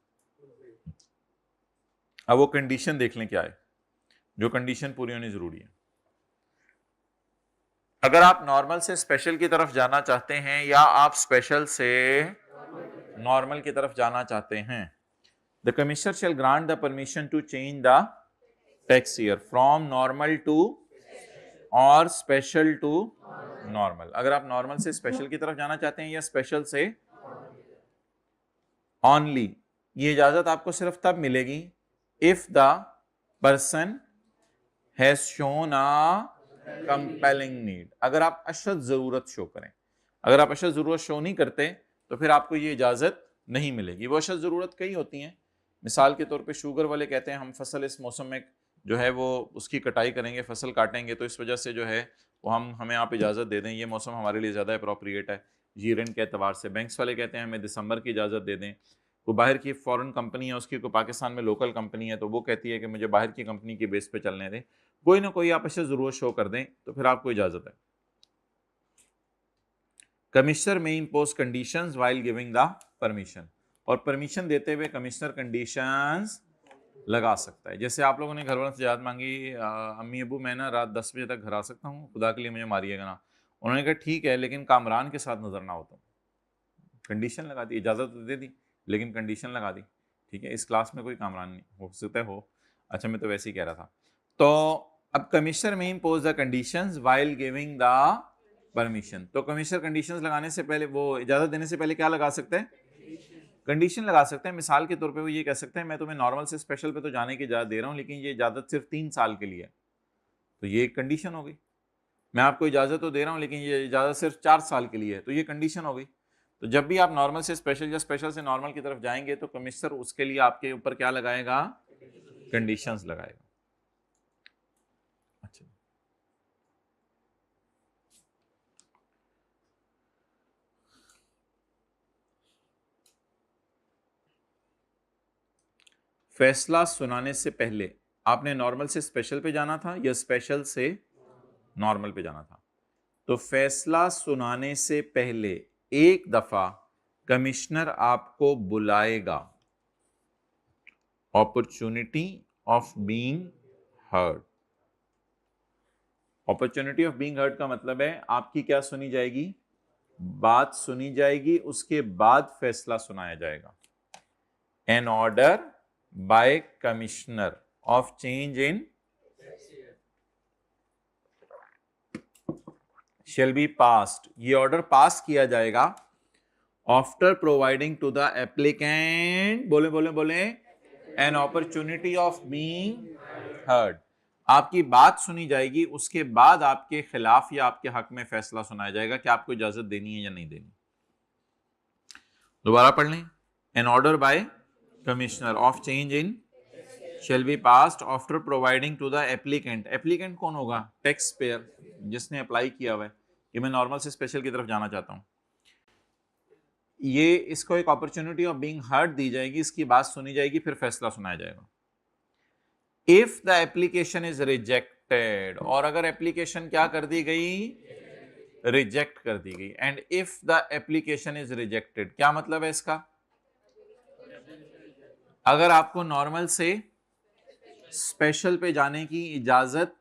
Speaker 1: अब वो कंडीशन देख लें क्या है, जो कंडीशन पूरी होनी जरूरी है। अगर आप नॉर्मल से स्पेशल की तरफ जाना चाहते हैं या आप स्पेशल से नॉर्मल की तरफ जाना चाहते हैं, the commissioner shall grant the permission to change the tax year from normal to और स्पेशल टू नॉर्मल। अगर आप नॉर्मल से स्पेशल की तरफ जाना चाहते हैं या स्पेशल से ओनली, ये इजाजत आपको सिर्फ तब मिलेगी if the person has shown a compelling need, अगर आप अशद जरूरत शो करें। अगर आप अशद जरूरत शो नहीं करते तो फिर आपको ये इजाजत नहीं मिलेगी। वो अशद जरूरत कई होती हैं, मिसाल के तौर पे शुगर वाले कहते हैं हम फसल इस मौसम में जो है वो उसकी कटाई करेंगे, फसल काटेंगे, तो इस वजह से जो है वो हमें आप इजाज़त दे दें, ये मौसम हमारे लिए ज़्यादा अप्रोप्रिएट है ईयर एंड के एतबार से। बैंक्स वाले कहते हैं हमें दिसंबर की इजाज़त दे दें। वो बाहर की फॉरेन कंपनी है, उसकी कोई पाकिस्तान में लोकल कंपनी है, तो वो कहती है कि मुझे बाहर की कंपनी की बेस पे चलने दें। कोई ना कोई आप ऐसे ज़रूरत शो कर दें तो फिर आपको इजाज़त है। कमिश्नर में impose conditions while giving the permission, और परमिशन देते हुए कमिश्नर कंडीशंस लगा सकता है। जैसे आप लोगों ने घर वालों से इजाज़त मांगी, अम्मी अबू मैं ना रात 10 बजे तक घर आ सकता हूँ, खुदा के लिए मुझे मारिएगा ना। उन्होंने कहा ठीक है, लेकिन कामरान के साथ नजर ना हो तुम। कंडीशन लगा दी, इजाज़त तो दे दी लेकिन कंडीशन लगा दी। ठीक है, इस क्लास में कोई कामरान नहीं हो सकता हो। अच्छा मैं तो वैसे ही कह रहा था। तो अब कमिश्नर में impose the conditions while giving the permission. तो कमिश्नर कंडीशंस लगाने से पहले, वो इजाज़त देने से पहले क्या लगा सकते हैं? कंडीशन लगा सकते हैं। मिसाल के तौर पे वो ये कह सकते हैं मैं तुम्हें नॉर्मल से स्पेशल पे तो जाने की इजाज़त दे रहा हूँ लेकिन ये इजाज़त सिर्फ 3 साल के लिए है। तो ये एक कंडीशन हो गई। मैं आपको इजाज़त तो दे रहा हूँ लेकिन ये इजाज़त सिर्फ 4 साल के लिए है, तो ये कंडीशन हो गई। तो जब भी आप नॉर्मल से स्पेशल या स्पेशल से नॉर्मल की तरफ जाएंगे तो कमिश्नर उसके लिए आपके ऊपर क्या लगाएगा? कंडीशंस लगाएगा। अच्छा, फैसला सुनाने से पहले आपने नॉर्मल से स्पेशल पे जाना था या स्पेशल से नॉर्मल पे जाना था? तो फैसला सुनाने से पहले एक दफा कमिश्नर आपको बुलाएगा, opportunity of being heard. Opportunity of being heard का मतलब है आपकी क्या सुनी जाएगी? बात सुनी जाएगी, उसके बाद फैसला सुनाया जाएगा। An order by commissioner of change in shall be passed, ये ऑर्डर पास किया जाएगा after providing to the applicant, बोले बोले बोले, an opportunity of being heard. आपकी बात सुनी जाएगी, उसके बाद आपके खिलाफ या आपके हक में फैसला सुनाया जाएगा कि आपको इजाजत देनी है या नहीं देनी। दोबारा पढ़ लें। An order by commissioner of change in shall be passed after providing to the applicant। Applicant कौन होगा? टैक्स पेयर, जिसने अप्लाई किया हुआ है कि मैं नॉर्मल से स्पेशल की तरफ जाना चाहता हूं। ये इसको एक अपॉर्चुनिटी ऑफ बीइंग हर्ड दी जाएगी, इसकी बात सुनी जाएगी, फिर फैसला सुनाया जाएगा। If the application is rejected, और अगर एप्लीकेशन क्या कर दी गई? रिजेक्ट कर दी गई। And if the application is rejected, क्या मतलब है इसका? अगर आपको नॉर्मल से स्पेशल पे जाने की इजाजत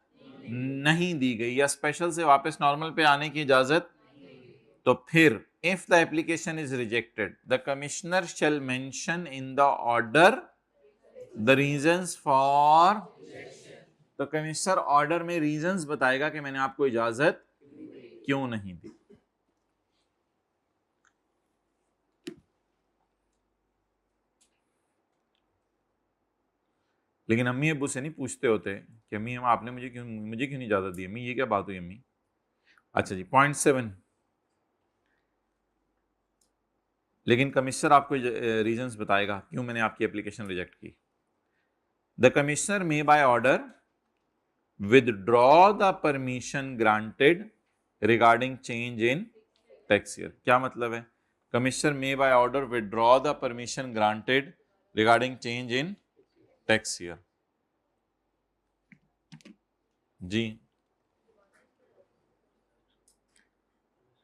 Speaker 1: नहीं दी गई या स्पेशल से वापस नॉर्मल पे आने की इजाजत, तो फिर if the application is rejected the commissioner shall mention in the order the reasons for, तो कमिश्नर ऑर्डर में रीजंस बताएगा कि मैंने आपको इजाजत क्यों नहीं दी। लेकिन अम्मी अब्बू से नहीं पूछते होते कि अम्मी आपने मुझे क्यों नहीं इजाजत दी? अम्मी ये क्या बात हुई अम्मी? अच्छा जी, पॉइंट 7। लेकिन कमिश्नर आपको रीजंस बताएगा क्यों मैंने आपकी एप्लीकेशन रिजेक्ट की। The commissioner may by order withdraw the permission granted regarding change in tax year. क्या मतलब है? Commissioner may by order withdraw the permission granted regarding change in tax year. जी,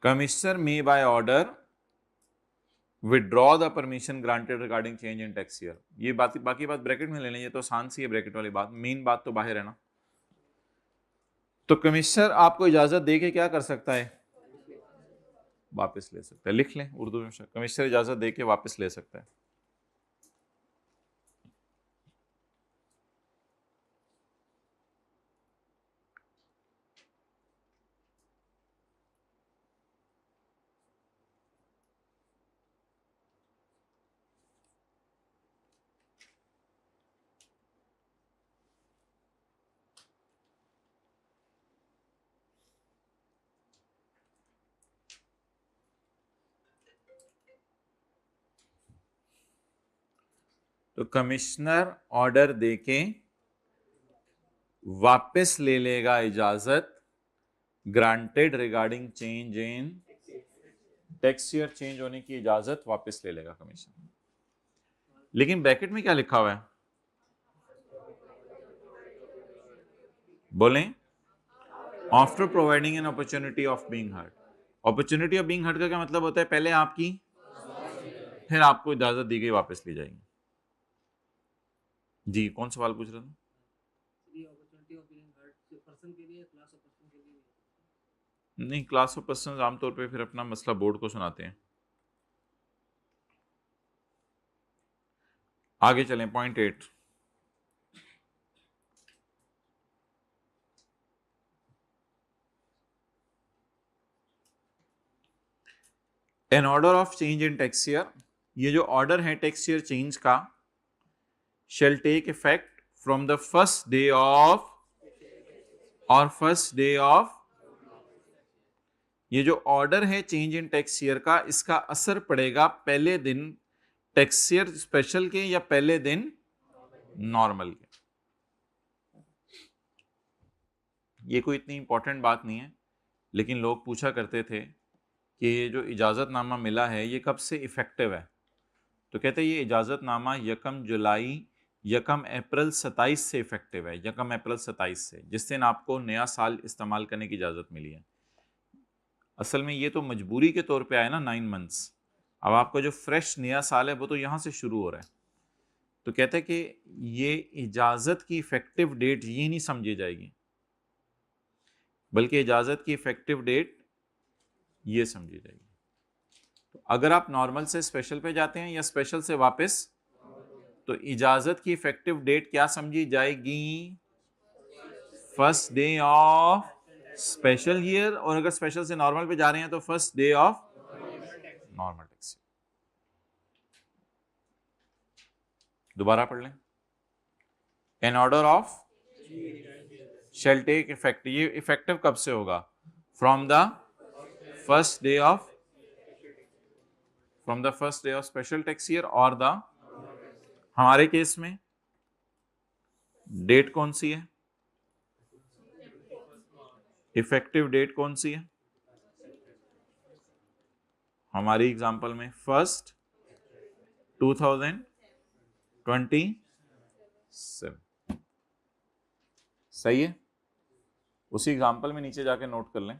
Speaker 1: commissioner may by order withdraw the permission granted regarding change in tax year. ये बाकी बात bracket में ले लें, ये तो आसान सी है ब्रैकेट वाली बात, मेन बात तो बाहर है ना। तो कमिश्नर आपको इजाजत दे के क्या कर सकता है? वापस ले सकता है। लिख लें उर्दू में, कमिश्नर इजाजत दे के वापस ले सकता है। तो कमिश्नर ऑर्डर देके वापस ले लेगा इजाजत granted regarding change in tax year, change होने की इजाजत वापस ले लेगा कमिश्नर। लेकिन ब्रैकेट में क्या लिखा हुआ है? बोलें। After providing N opportunity of being heard. Opportunity of being heard का क्या मतलब होता है? पहले आपकी, फिर आपको इजाजत दी गई, वापस ली जाएगी। जी, कौन सवाल पूछ रहा था? नहीं, क्लास ऑफ पर्सन आमतौर पे फिर अपना मसला बोर्ड को सुनाते हैं। आगे चलें, point 8। An order of change in tax year, ये जो ऑर्डर है टैक्स ईयर चेंज का, shall take effect from the first day of, और फर्स्ट डे ऑफ, ये जो ऑर्डर है चेंज इन टैक्स ईयर का, इसका असर पड़ेगा पहले दिन टैक्स ईयर स्पेशल के या पहले दिन नॉर्मल के। ये कोई इतनी इंपॉर्टेंट बात नहीं है, लेकिन लोग पूछा करते थे कि ये जो इजाज़तनामा मिला है ये कब से इफ़ेक्टिव है। तो कहते हैं ये इजाज़तनामा 1 जुलाई 1 अप्रैल 27 से इफ़ेक्टिव है, 1 अप्रैल 27 से, जिस दिन आपको नया साल इस्तेमाल करने की इजाज़त मिली है। असल में ये तो मजबूरी के तौर पे आया ना 9 मंथ्स, अब आपका जो फ्रेश नया साल है वो तो यहाँ से शुरू हो रहा है। तो कहते हैं कि ये इजाज़त की इफ़ेक्टिव डेट ये नहीं समझी जाएगी, बल्कि इजाज़त की इफ़ेक्टिव डेट ये समझी जाएगी। तो अगर आप नॉर्मल से स्पेशल पे जाते हैं या स्पेशल से वापस, तो इजाज़त की इफ़ेक्टिव डेट क्या समझी जाएगी? First day of special year, और अगर स्पेशल से नॉर्मल पे जा रहे हैं तो first day of normal tax. दोबारा पढ़ लें। An order of shall take effect, ये इफेक्टिव कब से होगा? From the first day of, from the first day of special tax year, और द, हमारे केस में डेट कौन सी है? इफेक्टिव डेट कौन सी है? हमारी एग्जांपल में 1 2027। सही है। उसी एग्जांपल में नीचे जाके नोट कर लें।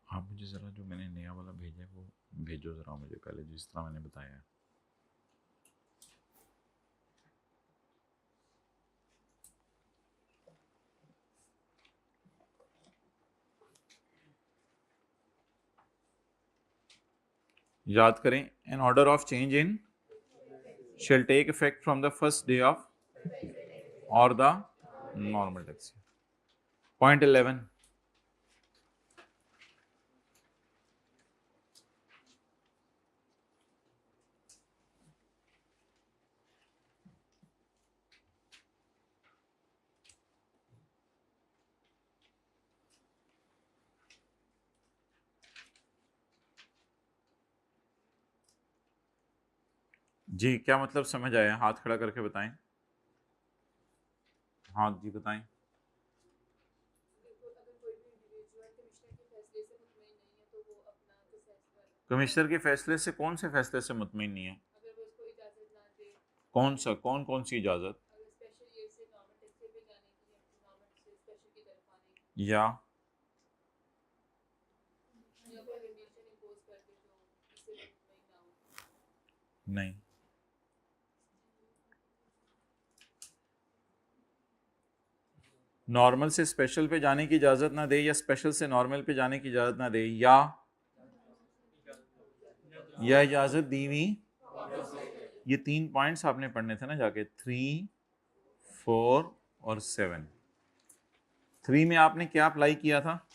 Speaker 1: आप मुझे ज़रा जो मैंने नया वाला भेजा है वो भेजो ज़रा मुझे पहले, जिस तरह मैंने बताया है। याद करें, an order of change in shall take effect from the first day of और द नॉर्मल टैक्स। पॉइंट 11। जी, क्या मतलब समझ आया? हाथ खड़ा करके बताएं। हाँ जी बताएं। कमिश्नर के फैसले से? कौन से फैसले से मुतमईन नहीं है? कौन सा, कौन कौन सी इजाजत? या नहीं? नॉर्मल से स्पेशल पे जाने की इजाजत ना दे, या स्पेशल से नॉर्मल पे जाने की इजाजत ना दे, या इजाजत दी हुई। ये 3 पॉइंट्स आपने पढ़ने थे ना जाके, 3, 4 और 7। 3 में आपने क्या अप्लाई किया था?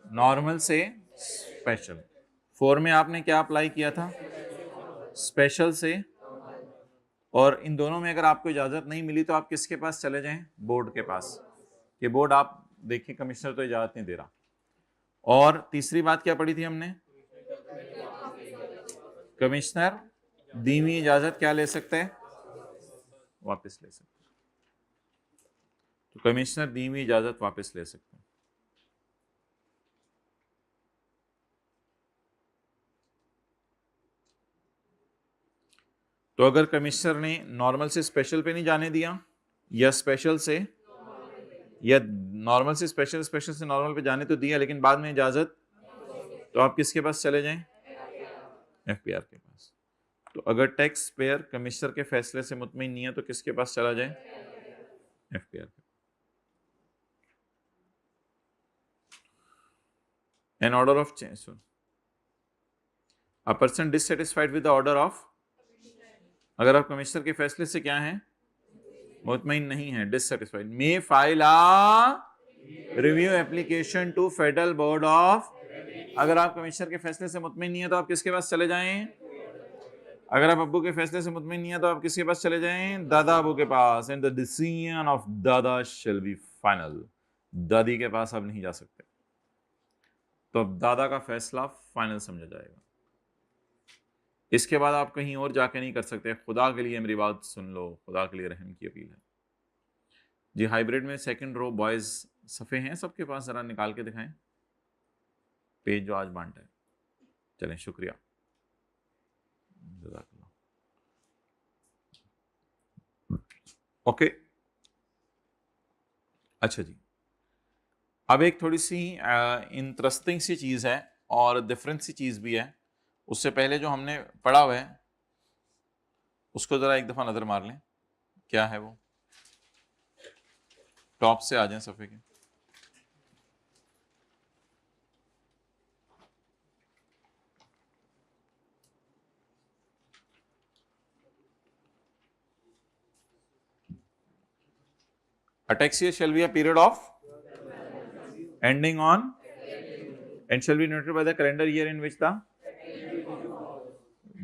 Speaker 1: नॉर्मल से स्पेशल। 4 में आपने क्या अप्लाई किया था? स्पेशल से। और इन दोनों में अगर आपको इजाजत नहीं मिली तो आप किसके पास चले जाएं? बोर्ड के पास। कि बोर्ड आप देखिए कमिश्नर तो इजाजत नहीं दे रहा। और तीसरी बात क्या पढ़ी थी हमने? कमिश्नर दी हुई इजाजत क्या ले सकता है? वापस ले सकता है। तो कमिश्नर दी हुई इजाजत वापस ले सकते हैं। तो अगर कमिश्नर ने नॉर्मल से स्पेशल पे नहीं जाने दिया, या स्पेशल से या नॉर्मल से स्पेशल, स्पेशल से नॉर्मल पे जाने तो दिया लेकिन बाद में इजाजत, तो आप किसके पास चले जाएं? एफपीआर के पास। तो अगर टैक्स पेयर कमिश्नर के फैसले से मुतमईन नहीं है तो किसके पास चला जाए? एफपीआर के। An order of change. A person dissatisfied with the order of, अगर आप कमिश्नर के फैसले से क्या हैं? मुतमईन नहीं है, dissatisfied, may file a review application to federal board of. अगर आप कमिश्नर के फैसले से मुतमईन नहीं है तो आप किसके पास चले जाएं? अगर आप अब्बू के फैसले से मुतमईन नहीं है तो आप किसके पास चले जाएं? दादा अबू के पास। एंड द डिसीजन ऑफ दादा शैल बी फाइनल। दादी के पास आप नहीं जा सकते, तो अब दादा का फैसला फाइनल समझा जाएगा। इसके बाद आप कहीं और जाके नहीं कर सकते। खुदा के लिए मेरी बात सुन लो, खुदा के लिए रहम की अपील है जी। हाइब्रिड में सेकंड रो बॉयज सफ़े हैं सबके पास, ज़रा निकाल के दिखाएं पेज जो आज बांटा है। चलें, शुक्रिया, ओके। अच्छा जी, अब एक थोड़ी सी इंटरेस्टिंग सी चीज़ है और डिफरेंट सी चीज़ भी है। उससे पहले जो हमने पढ़ा हुआ है उसको ज़रा एक दफ़ा नज़र मार लें। क्या है वो? टॉप से आ जाएं सफ़े के। A tax year shall be a period of ending on and shall be noted by the calendar year in which the,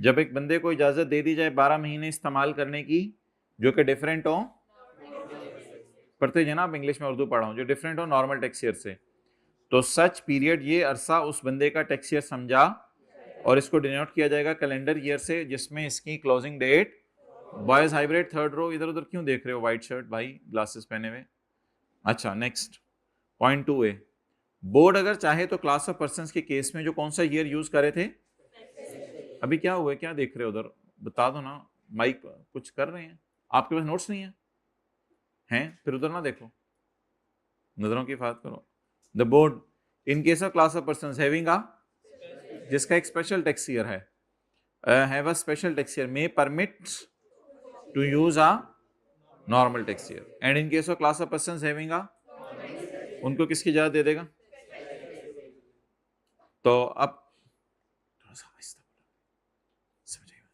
Speaker 1: जब एक बंदे को इजाजत दे दी जाए 12 महीने इस्तेमाल करने की जो कि डिफरेंट हो, पढ़ते जनाब इंग्लिश में उर्दू पढ़ा हूं, जो डिफरेंट हो नॉर्मल टैक्स ईयर से, तो सच पीरियड, ये अरसा उस बंदे का टैक्स ईयर समझा और इसको डिनोट किया जाएगा कैलेंडर ईयर से जिसमें इसकी closing date. Boys hybrid third row, इधर उधर क्यों देख रहे हो? वाइट शर्ट भाई, ग्लासेस पहने हुए। अच्छा, नेक्स्ट पॉइंट 2A, बोर्ड अगर चाहे तो क्लास ऑफ पर्संस के केस में जो कौन सा ईयर यूज करे थे? अभी क्या हुआ, क्या देख रहे हो उधर? बता दो ना, माइक कुछ कर रहे हैं, आपके पास नोट्स नहीं है? हैं? फिर उधर ना देखो, नजरों की हिफाजत करो। The board in case of class of persons having a, जिसका एक स्पेशल टैक्स ईयर है, have a special tax year may permit to use a normal tax year. And in case of class of persons having a, उनको किसकी इजाजत दे देगा? तो अब थोड़ा सा आहिस्ता समझिएगा,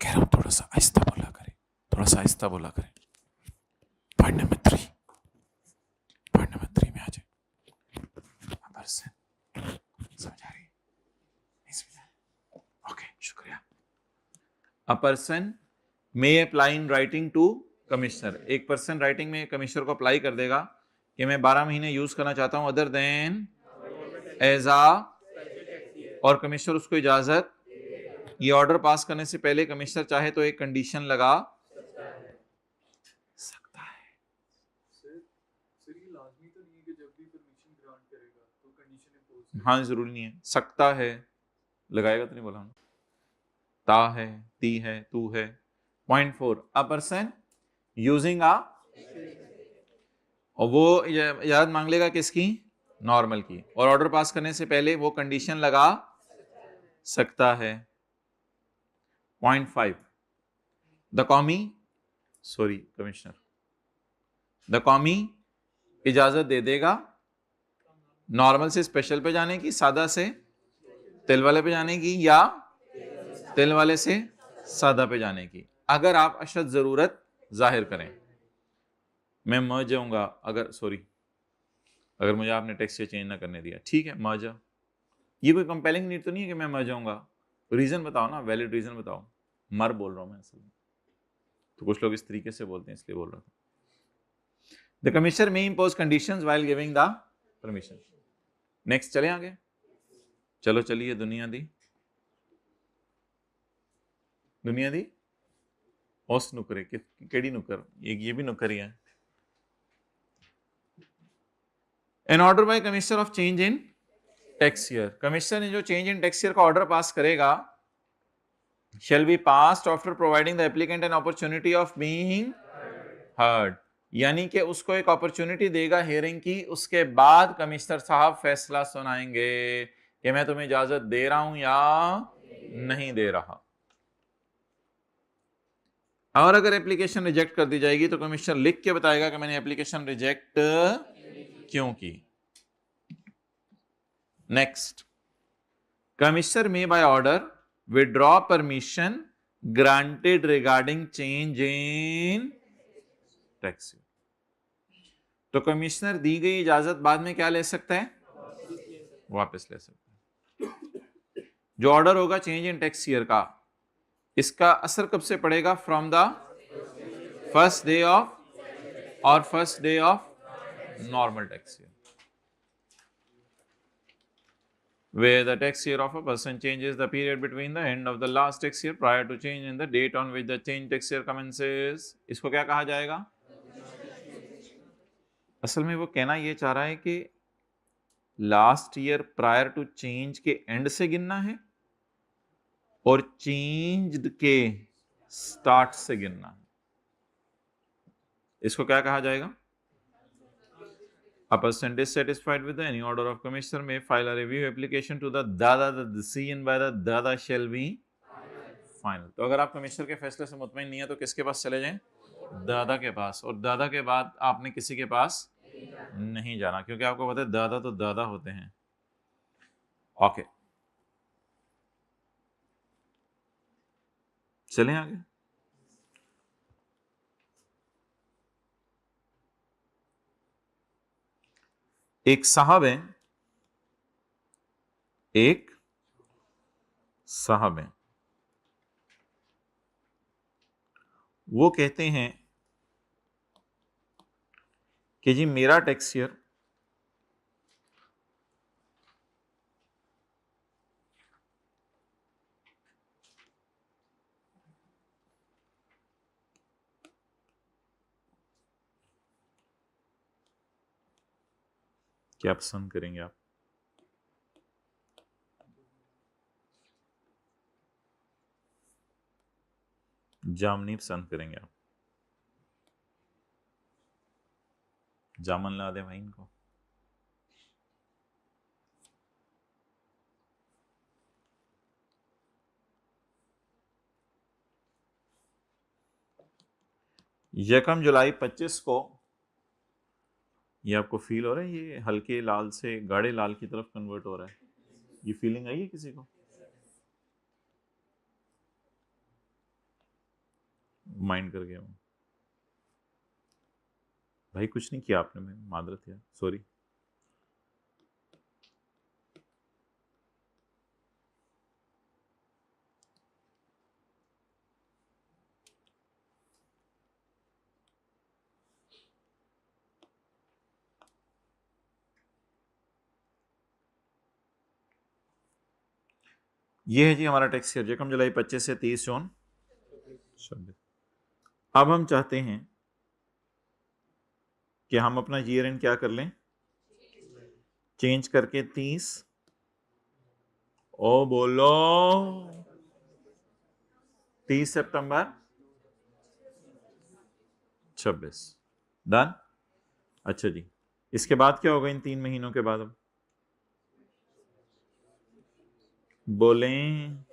Speaker 1: कह रहा हूं थोड़ा सा आहिस्ता बोला करें, थोड़ा सा आहिस्ता बोला करें। पॉइंट नंबर 3, पॉइंट नंबर 3 में आ जाए। समझ आ रही? नहीं समझ? ओके, शुक्रिया। A person may apply in writing to commissioner, एक पर्सन राइटिंग में कमिश्नर को अप्लाई कर देगा कि मैं 12 महीने यूज करना चाहता हूं अदर देन एज आ, और कमिश्नर उसको इजाजत, ये ऑर्डर पास करने से पहले कमिश्नर चाहे तो एक कंडीशन लगा सकता है। हाँ, जरूरी नहीं है, सकता है, लगाएगा तो नहीं बोला हमने। ता है, ती है, तू है। पॉइंट 4, अ पर्सन यूजिंग आ, और वो इजाजत मांग लेगा किसकी? नॉर्मल की, और ऑर्डर पास करने से पहले वो कंडीशन लगा सकता है। पॉइंट 5, द कॉमी, सॉरी कमिश्नर, द कॉमी इजाजत दे देगा नॉर्मल से स्पेशल पे जाने की, सादा से तेल वाले पे जाने की, या तेल वाले से सादा पे जाने की, अगर आप अशद जरूरत जाहिर करें। मैं मर जाऊंगा अगर, सॉरी, अगर मुझे आपने टैक्स चेंज ना करने दिया, ठीक है मर जाओ। ये कोई कंपेलिंग नीड तो नहीं है कि मैं मर जाऊंगा, रीजन बताओ ना, वैलिड रीजन बताओ। मर बोल रहा हूं मैं असल में, तो कुछ लोग इस तरीके से बोलते हैं इसलिए बोल रहा था। The commissioner may impose conditions while giving the permission. Next चले आगे, चलो चलिए। दुनिया दी, दुनिया दी उस नुकरे केड़ी नुकर, ये भी नुकर ही है। An order by commissioner of change in tax year, commissioner ने जो चेंज इन टैक्स ईयर का ऑर्डर पास करेगा, shall be passed after providing the applicant an opportunity of being heard, यानी कि उसको एक अपॉर्चुनिटी देगा हियरिंग की, उसके बाद कमिश्नर साहब फैसला सुनाएंगे कि मैं तुम्हें इजाजत दे रहा हूं या नहीं दे रहा। और अगर एप्लीकेशन रिजेक्ट कर दी जाएगी तो कमिश्नर लिख के बताएगा कि मैंने एप्लीकेशन रिजेक्ट क्यों की। Next, commissioner may by order withdraw permission granted regarding change in tax. तो कमिश्नर दी गई इजाजत बाद में क्या ले सकता है? वापस ले सकता है। जो ऑर्डर होगा चेंज इन टैक्स ईयर का, इसका असर कब से पड़ेगा? From the first day of और first day of normal tax year, where the tax year of a person changes the period between the end of the last tax year prior to change in the date on which the change tax year commences। इसको क्या कहा जाएगा? असल में वो कहना ये चाह रहा है कि last year prior to change के एंड से गिनना है और चेंज्ड के स्टार्ट से गिनना है। इसको क्या कहा जाएगा? A person dissatisfied with any order of commissioner may file a review application to the Dada. The decision by the Dada shall be final। तो अगर आप कमिश्नर के फैसले से मुतमईन नहीं है तो किसके पास चले जाएं? दादा के पास। और दादा के बाद आपने किसी के पास नहीं जाना, क्योंकि आपको पता है दादा तो दादा होते हैं। ओके, चलें आगे। एक साहब है, एक साहब है, वो कहते हैं कि जी मेरा टैक्स ईयर क्या पसंद करेंगे आप? जामनी पसंद करेंगे आप? जामन ला दे भाई इनको। यकम जुलाई 25 को, ये आपको फील हो रहा है ये हल्के लाल से गाढ़े लाल की तरफ कन्वर्ट हो रहा है? ये फीलिंग आई है किसी को? माइंड कर गया हूं भाई, कुछ नहीं किया आपने, मैं मादरत यार, सॉरी। ये है जी हमारा टैक्स ईयर, यकम जुलाई 25 से 30 जून 26। अब हम चाहते हैं कि हम अपना ईयर एंड क्या कर लें, चेंज करके 30 ओ बोलो 30 सितंबर 26। डन। अच्छा जी, इसके बाद क्या होगा इन 3 महीनों के बाद? अब बोलें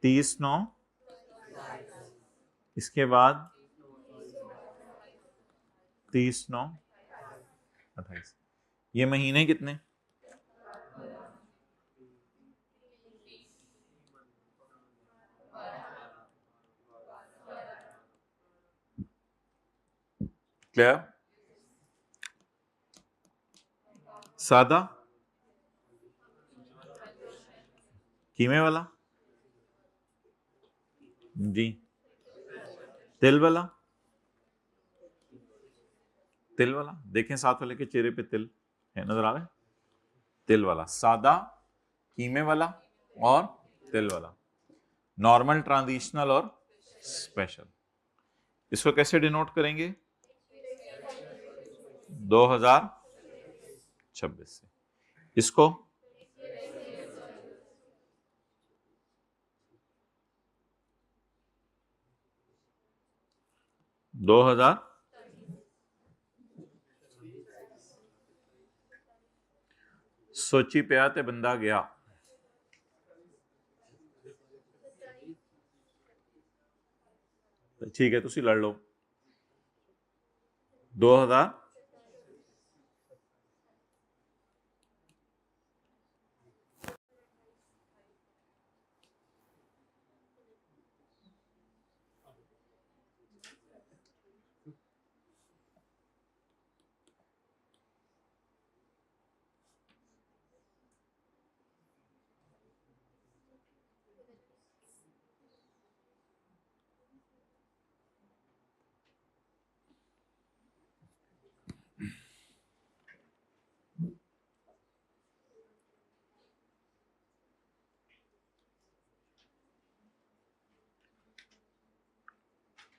Speaker 1: 30/9, इसके बाद 30/9/28। ये महीने कितने? क्लियर? सादा, कीमे वाला जी, तिल वाला, तिल वाला देखें साथ वाले के चेहरे पे तिल है, नजर आ रहा है? तिल वाला, सादा, कीमे वाला और तिल वाला, नॉर्मल, ट्रांजिशनल और स्पेशल। इसको कैसे डिनोट करेंगे? 2026 से। इसको 2000 सोची पिया ते बंदा गया। ठीक है, तुसी लड़ लो। 2000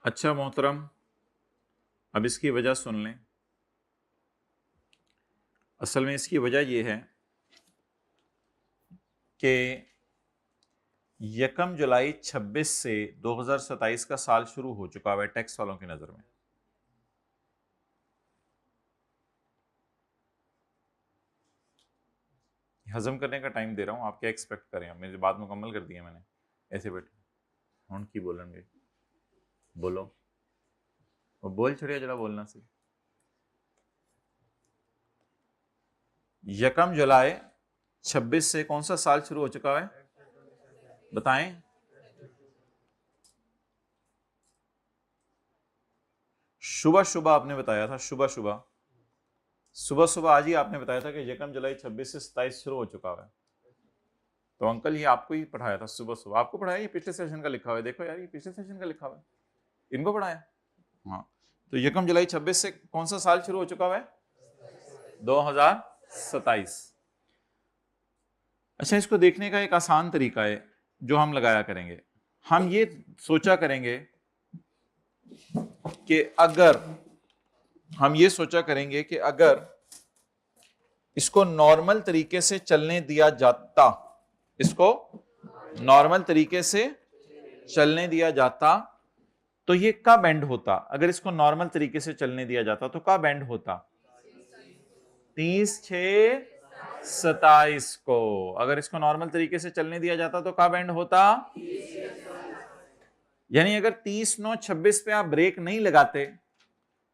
Speaker 1: अच्छा मोहतरम, अब इसकी वजह सुन लें। असल में इसकी वजह यह है कि 1 जुलाई 26 से 2027 का साल शुरू हो चुका है टैक्स वालों की नज़र में। हजम करने का टाइम दे रहा हूं, आप क्या एक्सपेक्ट करें? अब मेरी बात मुकम्मल कर दी है मैंने, ऐसे बैठे हूं की बोलेंगे, बोलो वो बोल छड़िया जरा बोलना सी। 1 जुलाई 26 से कौन सा साल शुरू हो चुका है बताएं? सुबह सुबह आपने बताया था, सुबह सुबह आज ही आपने बताया था कि 1 जुलाई 26 से 27 शुरू हो चुका है। तो अंकल ये आपको ही पढ़ाया था सुबह आपको पढ़ाया, ये पिछले सेशन का लिखा हुआ है। देखो यार, ये पिछले सेशन का लिखा हुआ है, इनको पढ़ाया। हाँ, तो 1 जुलाई 26 से कौन सा साल शुरू हो चुका है? 2027। अच्छा, इसको देखने का एक आसान तरीका है जो हम लगाया करेंगे। हम ये सोचा करेंगे कि अगर इसको नॉर्मल तरीके से चलने दिया जाता, तो ये कब एंड होता? अगर इसको नॉर्मल तरीके से चलने दिया जाता तो कब एंड होता? 30/6/27 को। अगर इसको नॉर्मल तरीके से चलने दिया जाता तो कब एंड होता? यानी अगर 30/9/26 पे आप ब्रेक नहीं लगाते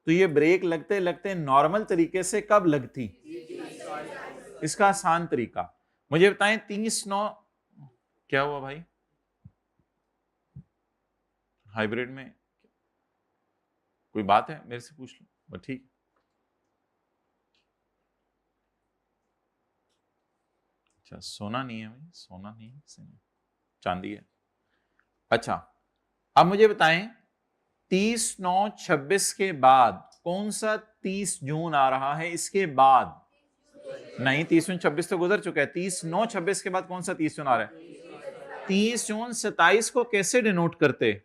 Speaker 1: तो ये ब्रेक लगते लगते नॉर्मल तरीके से कब लगती? इसका आसान तरीका मुझे बताएं। 30/9 क्या हुआ भाई? हाइब्रिड में कोई बात है? मेरे से पूछ लो। ठीक, अच्छा सोना नहीं है भाई, सोना नहीं है, चांदी है। अच्छा, अब मुझे बताएं 30/9/26 के बाद कौन सा 30 जून आ रहा है? इसके बाद नहीं, 30 जून 26 तो गुजर चुका है। 30/9/26 के बाद कौन सा 30 जून आ रहा है? 30 जून 27 को कैसे डिनोट करते?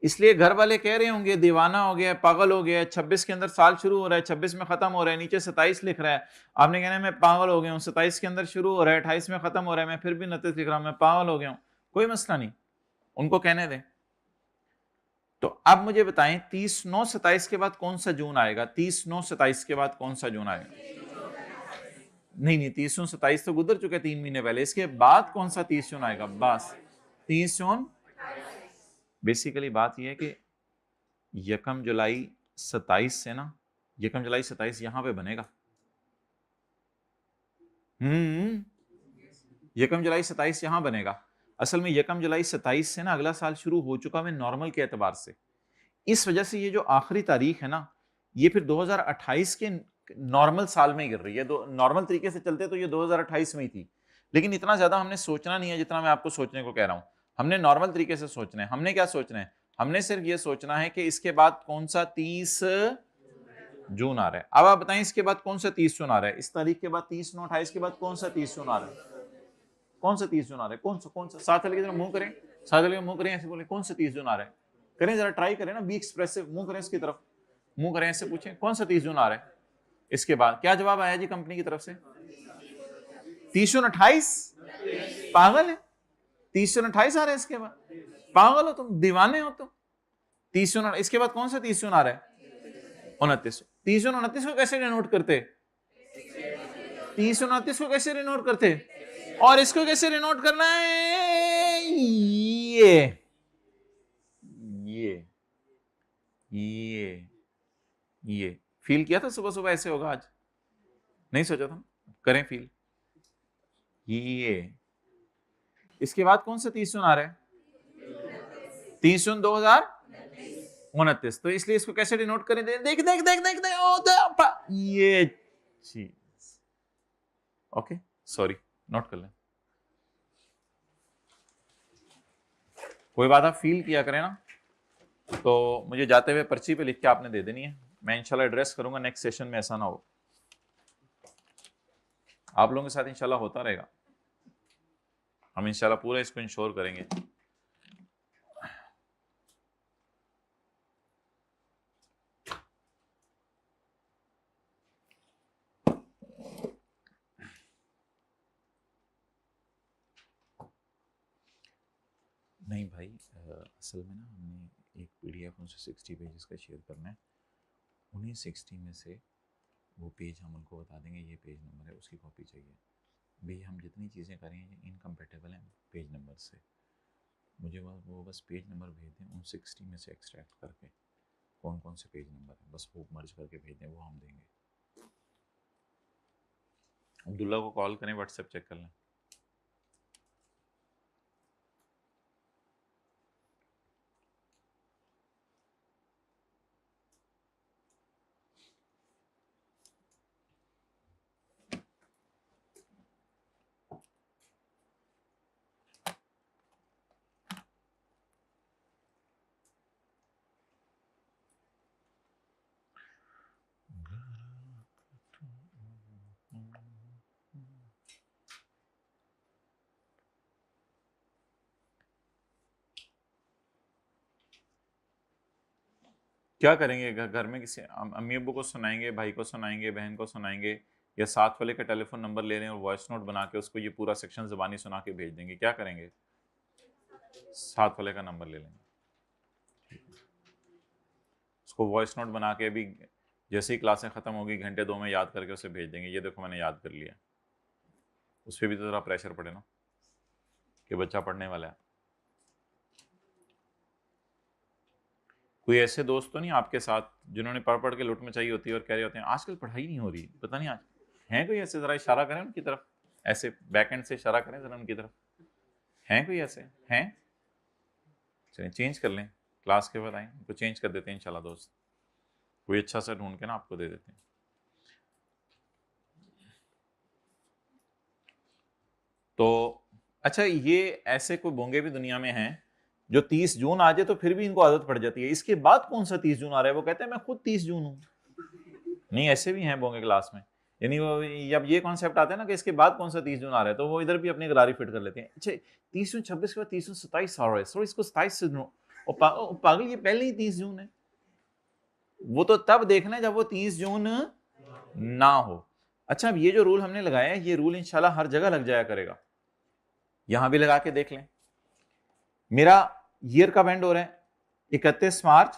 Speaker 1: इसलिए घर वाले कह रहे होंगे दीवाना हो गया, पागल हो गया, 26 के अंदर साल शुरू हो रहा है, 26 में खत्म हो रहा है, नीचे 27 लिख रहा है। आपने कहना है मैं पागल हो गया हूं, 27 के अंदर शुरू हो रहा है, 28 में खत्म हो रहा है, मैं फिर भी 29 लिख रहा हूं, मैं पागल हो गया हूं। कोई मसला नहीं, उनको कहने दें। तो अब मुझे बताएं 30/9/27 के बाद कौन सा जून आएगा? 30/9/27 के बाद कौन सा जून आएगा? नहीं, 30/9/27 तो गुजर चुके 3 महीने पहले। इसके बाद कौन सा 30 जून आएगा? बस 30 जून। बेसिकली बात यह है कि 1 जुलाई 27 से ना, 1 जुलाई 27 यहां पे बनेगा। 1 जुलाई 27 यहां बनेगा। असल में 1 जुलाई 27 से ना अगला साल शुरू हो चुका है नॉर्मल के एतबार से। इस वजह से ये जो आखिरी तारीख है ना, ये फिर 2028 के नॉर्मल साल में गिर रही है। नॉर्मल तरीके से चलते तो ये 2028 में ही थी, लेकिन इतना ज्यादा हमने सोचना नहीं है जितना मैं आपको सोचने को कह रहा हूं। हमने नॉर्मल तरीके से सोचना है। हमने क्या सोचना है? हमने सिर्फ ये सोचना है कि इसके बाद कौन सा 30 जून आ रहा है। अब आप बताएं इसके बाद कौन सा 30 जून आ रहा है? इस तारीख के बाद 30/9/28 के बाद कौन सा 30 जून आ रहा है? कौन सा 30 जून आ रहा है? कौन सा? साथ वाले की तरफ मुंह करें, साथ वाले मुंह करें, ऐसे बोले कौन सा 30 जून आ रहा है? करें जरा, ट्राई करें ना, बी एक्सप्रेसिव, मुंह करें इसकी तरफ, मुंह करें, ऐसे पूछें कौन सा 30 जून आ रहा है? इसके बाद क्या जवाब आया जी कंपनी की तरफ से? 30/9/28। पागल है, 30/9/28 आ रहा है इसके बाद। पागल हो तुम, दीवाने हो तुम। 30 इसके बाद कौन सा 30 आ रहा है? 29। 30 को कैसे डिनोट करते? 30 को कैसे डिनोट करते? और इसको कैसे डिनोट करना है? ये ये ये फील किया था सुबह सुबह ऐसे होगा आज? नहीं सोचा था? करें फील। ये इसके बाद कौन सा 30 आ रहा है? 30/2029। तो इसलिए इसको कैसे डिनोट करें? देख देख देख देख देख, ये चीज। ओके सॉरी, नोट कर लें। कोई बात, आप फील किया करें ना, तो मुझे जाते हुए पर्ची पे लिख के आपने दे देनी है। मैं इंशाल्लाह एड्रेस करूंगा नेक्स्ट सेशन में, ऐसा ना हो। आप लोगों के साथ इंशाल्लाह होता रहेगा, हम इंशाल्लाह पूरा इसको इंश्योर करेंगे। नहीं भाई, असल में ना हमने एक पीडीएफ उनसे 60 पेजेस का शेयर करना है। उन्हीं 60 में से वो पेज हम उनको बता देंगे ये पेज नंबर है, उसकी कॉपी चाहिए। भाई हम जितनी चीज़ें करेंगे इनकम्पेटेबल हैं पेज नंबर से। मुझे वो बस पेज नंबर भेज दें उन 60 में से एक्सट्रैक्ट करके, कौन कौन से पेज नंबर है, बस वो मर्ज करके भेज दें, वो हम देंगे। अब्दुल्ला को कॉल करें, व्हाट्सएप चेक कर लें। क्या करेंगे? घर में किसी अम्मी अब्बू को सुनाएंगे, भाई को सुनाएंगे, बहन को सुनाएंगे, या साथ वाले का टेलीफोन नंबर ले लें और वॉइस नोट बना के उसको ये पूरा सेक्शन ज़बानी सुना के भेज देंगे? क्या करेंगे? साथ वाले का नंबर ले लेंगे, उसको वॉइस नोट बना के अभी जैसे ही क्लासें ख़त्म होगी घंटे 2 में याद करके उसे भेज देंगे, ये देखो मैंने याद कर लिया। उस पर भी तो ज़रा प्रेशर पड़े ना कि बच्चा पढ़ने वाला है। कोई ऐसे दोस्त तो नहीं आपके साथ जिन्होंने पढ़ पढ़ के लुट मचाई होती है और कह रहे होते हैं आजकल पढ़ाई नहीं हो रही, पता नहीं आज हैं कोई ऐसे? ज़रा इशारा करें उनकी तरफ, ऐसे बैक एंड से इशारा करें ज़रा उनकी तरफ। हैं कोई ऐसे? हैं? चलिए चेंज कर लें, क्लास के बाद आए उनको चेंज कर देते हैं इंशाल्लाह दोस्त, कोई अच्छा सा ढूंढ के ना आपको दे देते हैं। तो अच्छा, ये ऐसे कोई बोंगे भी दुनिया में हैं जो 30 जून आ जाए तो फिर भी इनको आदत पड़ जाती है, इसके बाद कौन सा 30 जून आ रहा है वो कहते हैं मैं खुद 30 जून हूँ। नहीं, ऐसे भी हैं बोंगे क्लास में, यानी वो जब ये कॉन्सेप्ट आता है ना कि इसके बाद कौन सा 30 जून आ रहा है तो वो इधर भी अपनी गरारी फिट कर लेते हैं। अच्छा 30 जून 26 के बाद 30 जून 27 आ रहा है, सो इसको 27 से पागल, ये पहले ही 30 जून है। वो तो तब देखना है जब वो 30 जून ना हो। अच्छा, अब ये जो रूल हमने लगाया है ये रूल इंशाल्लाह हर जगह लग जाया करेगा, यहां भी लगा के देख लें। मेरा ईयर का एंड हो रहा है 31 मार्च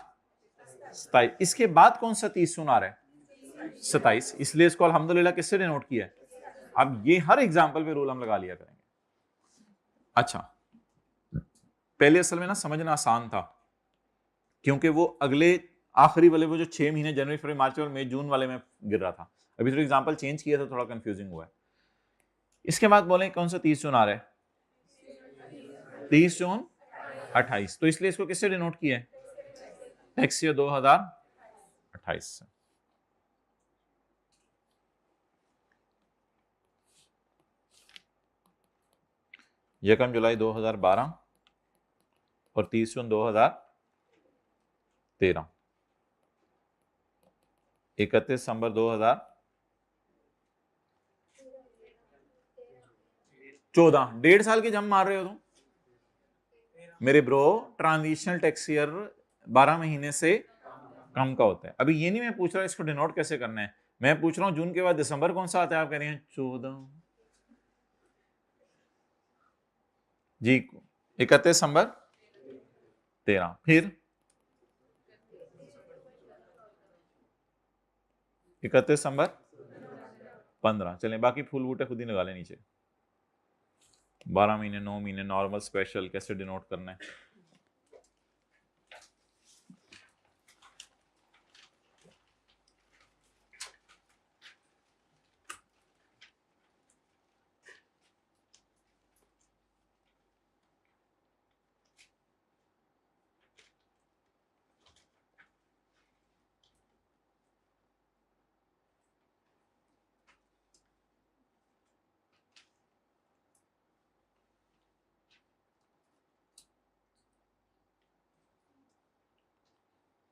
Speaker 1: 27, इसके बाद कौन सा 30 जून आ रहा है? 27, इसलिए इसको अल्हम्दुलिल्लाह किससे डिनोट किया है? अब ये हर एग्जाम्पल पे रूल हम लगा लिया करेंगे। अच्छा, पहले असल में ना समझना आसान था क्योंकि वो अगले आखिरी वाले वो जो 6 महीने जनवरी फरवरी मार्च और मई जून वाले में गिर रहा था, अभी तो एग्जाम्पल चेंज किया था, थोड़ा कंफ्यूजिंग हुआ है। इसके बाद बोले कौन सा 30 जून आ रहा है? 30 जून 28, तो इसलिए इसको किससे डिनोट किया है? टैक्स ईयर 2028 से। यकम जुलाई 2012 और 30 जून 2013, 31 दिसंबर 2014। 1.5 साल की जम मार रहे हो तुम मेरे ब्रो। ट्रांजिशनल टैक्स ईयर 12 महीने से कम का होता है। अभी ये नहीं मैं पूछ रहा इसको डिनोट कैसे करना है, मैं पूछ रहा हूं जून के बाद दिसंबर कौन सा आता है? आप कह रहे हैं 14 जी, 31 दिसंबर 13, फिर 31 दिसंबर 15। चलें बाकी फूल बूटे खुद ही लगा लें नीचे। 12 महीने, 9 महीने, नॉर्मल, स्पेशल, कैसे डिनोट करना है।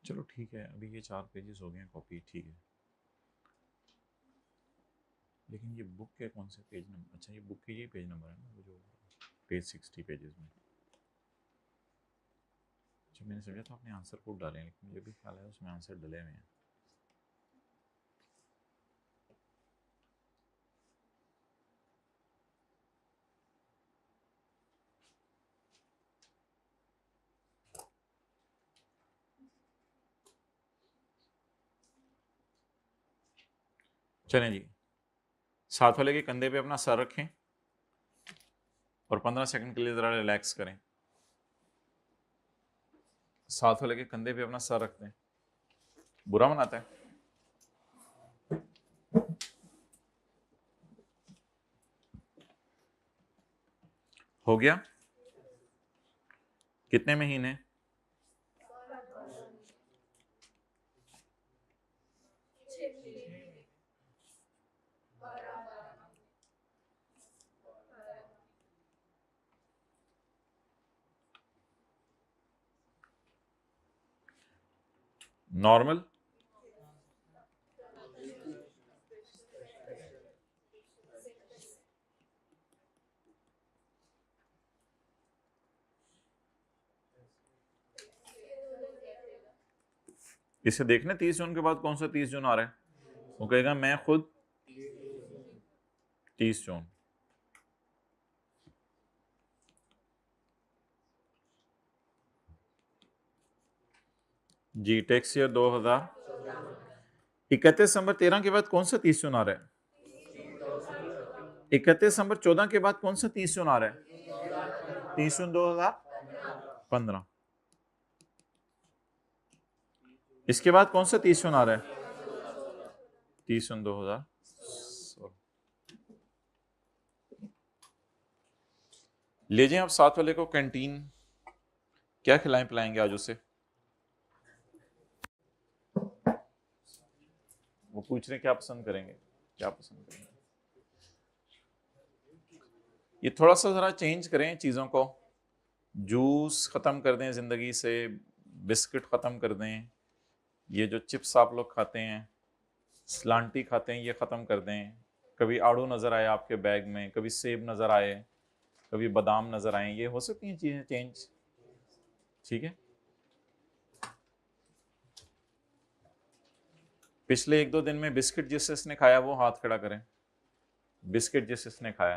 Speaker 1: चलो ठीक है, अभी ये 4 पेजेस हो गए हैं कॉपी, ठीक है। लेकिन ये बुक के कौन से पेज नंबर, अच्छा ये बुक के ये पेज नंबर है ना, वो जो पेज 60 पेजेस में। अच्छा मैंने सोचा था अपने आंसर कोड डालें, लेकिन मुझे भी ख्याल है उसमें आंसर डले हुए हैं। चलें जी, साथ वाले के कंधे पे अपना सर रखें और 15 सेकंड के लिए ज़रा रिलैक्स करें। साथ वाले के कंधे पे अपना सर रखते हैं, बुरा मनाता है। हो गया? कितने महीने? नॉर्मल? इसे देखने 30 जून के बाद कौन सा 30 जून आ रहा है, वो कहेगा मैं खुद 30 जून। जी टैक्स ईयर 31 दिसंबर 13 के बाद कौन सा 30 जून आ रहा है? 31 दिसंबर 14 के बाद कौन सा 30 जून आ रहा है? 30 जून 2015। इसके बाद कौन सा 30 जून आ रहा है? 30 जून 2000। ले जाएं आप साथ वाले को कैंटीन, क्या खिलाएं पिलाएंगे आज उसे? वो पूछ रहे क्या पसंद करेंगे, क्या पसंद करेंगे। ये थोड़ा सा ज़रा चेंज करें चीज़ों को, जूस ख़त्म कर दें ज़िंदगी से, बिस्किट ख़त्म कर दें, ये जो चिप्स आप लोग खाते हैं, स्लांटी खाते हैं, ये ख़त्म कर दें। कभी आड़ू नज़र आए आपके बैग में, कभी सेब नज़र आए, कभी बादाम नज़र आए, ये हो सकती हैं चीज़ें चेंज, ठीक है। पिछले 1-2 दिन में बिस्किट जिस जिसने खाया वो हाथ खड़ा करें। बिस्किट जिस जिसने खाया,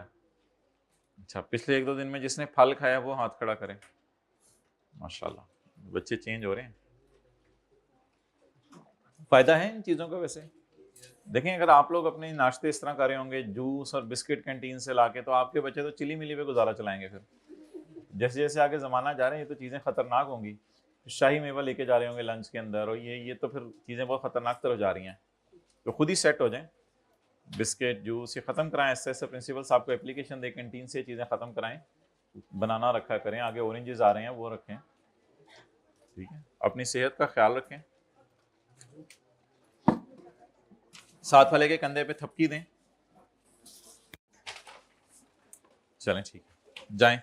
Speaker 1: अच्छा पिछले 1-2 दिन में जिसने फल खाया वो हाथ खड़ा करें। माशाल्लाह, बच्चे चेंज हो रहे हैं। फायदा है इन चीज़ों का वैसे। देखें अगर आप लोग अपने नाश्ते इस तरह कर रहे होंगे जूस और बिस्किट कैंटीन से लाके, तो आपके बच्चे तो चिली मिली पे गुजारा चलाएंगे। फिर जैसे जैसे आगे ज़माना जा रहे हैं ये तो चीज़ें खतरनाक होंगी। शाही मेवा लेके जा रहे होंगे लंच के अंदर, और ये तो फिर चीज़ें बहुत खतरनाक तरफ जा रही हैं। तो खुद ही सेट हो जाएं, बिस्किट जूस ये ख़त्म कराएं। ऐसे ऐसे प्रिंसिपल्स आपको एप्लीकेशन दे कैंटीन से चीज़ें ख़त्म कराएं। बनाना रखा करें, आगे ऑरेंजेस आ रहे हैं वो रखें, ठीक है। अपनी सेहत का ख्याल रखें। साथ वाले के कंधे पे थपकी दें। चलें ठीक है, जाएं।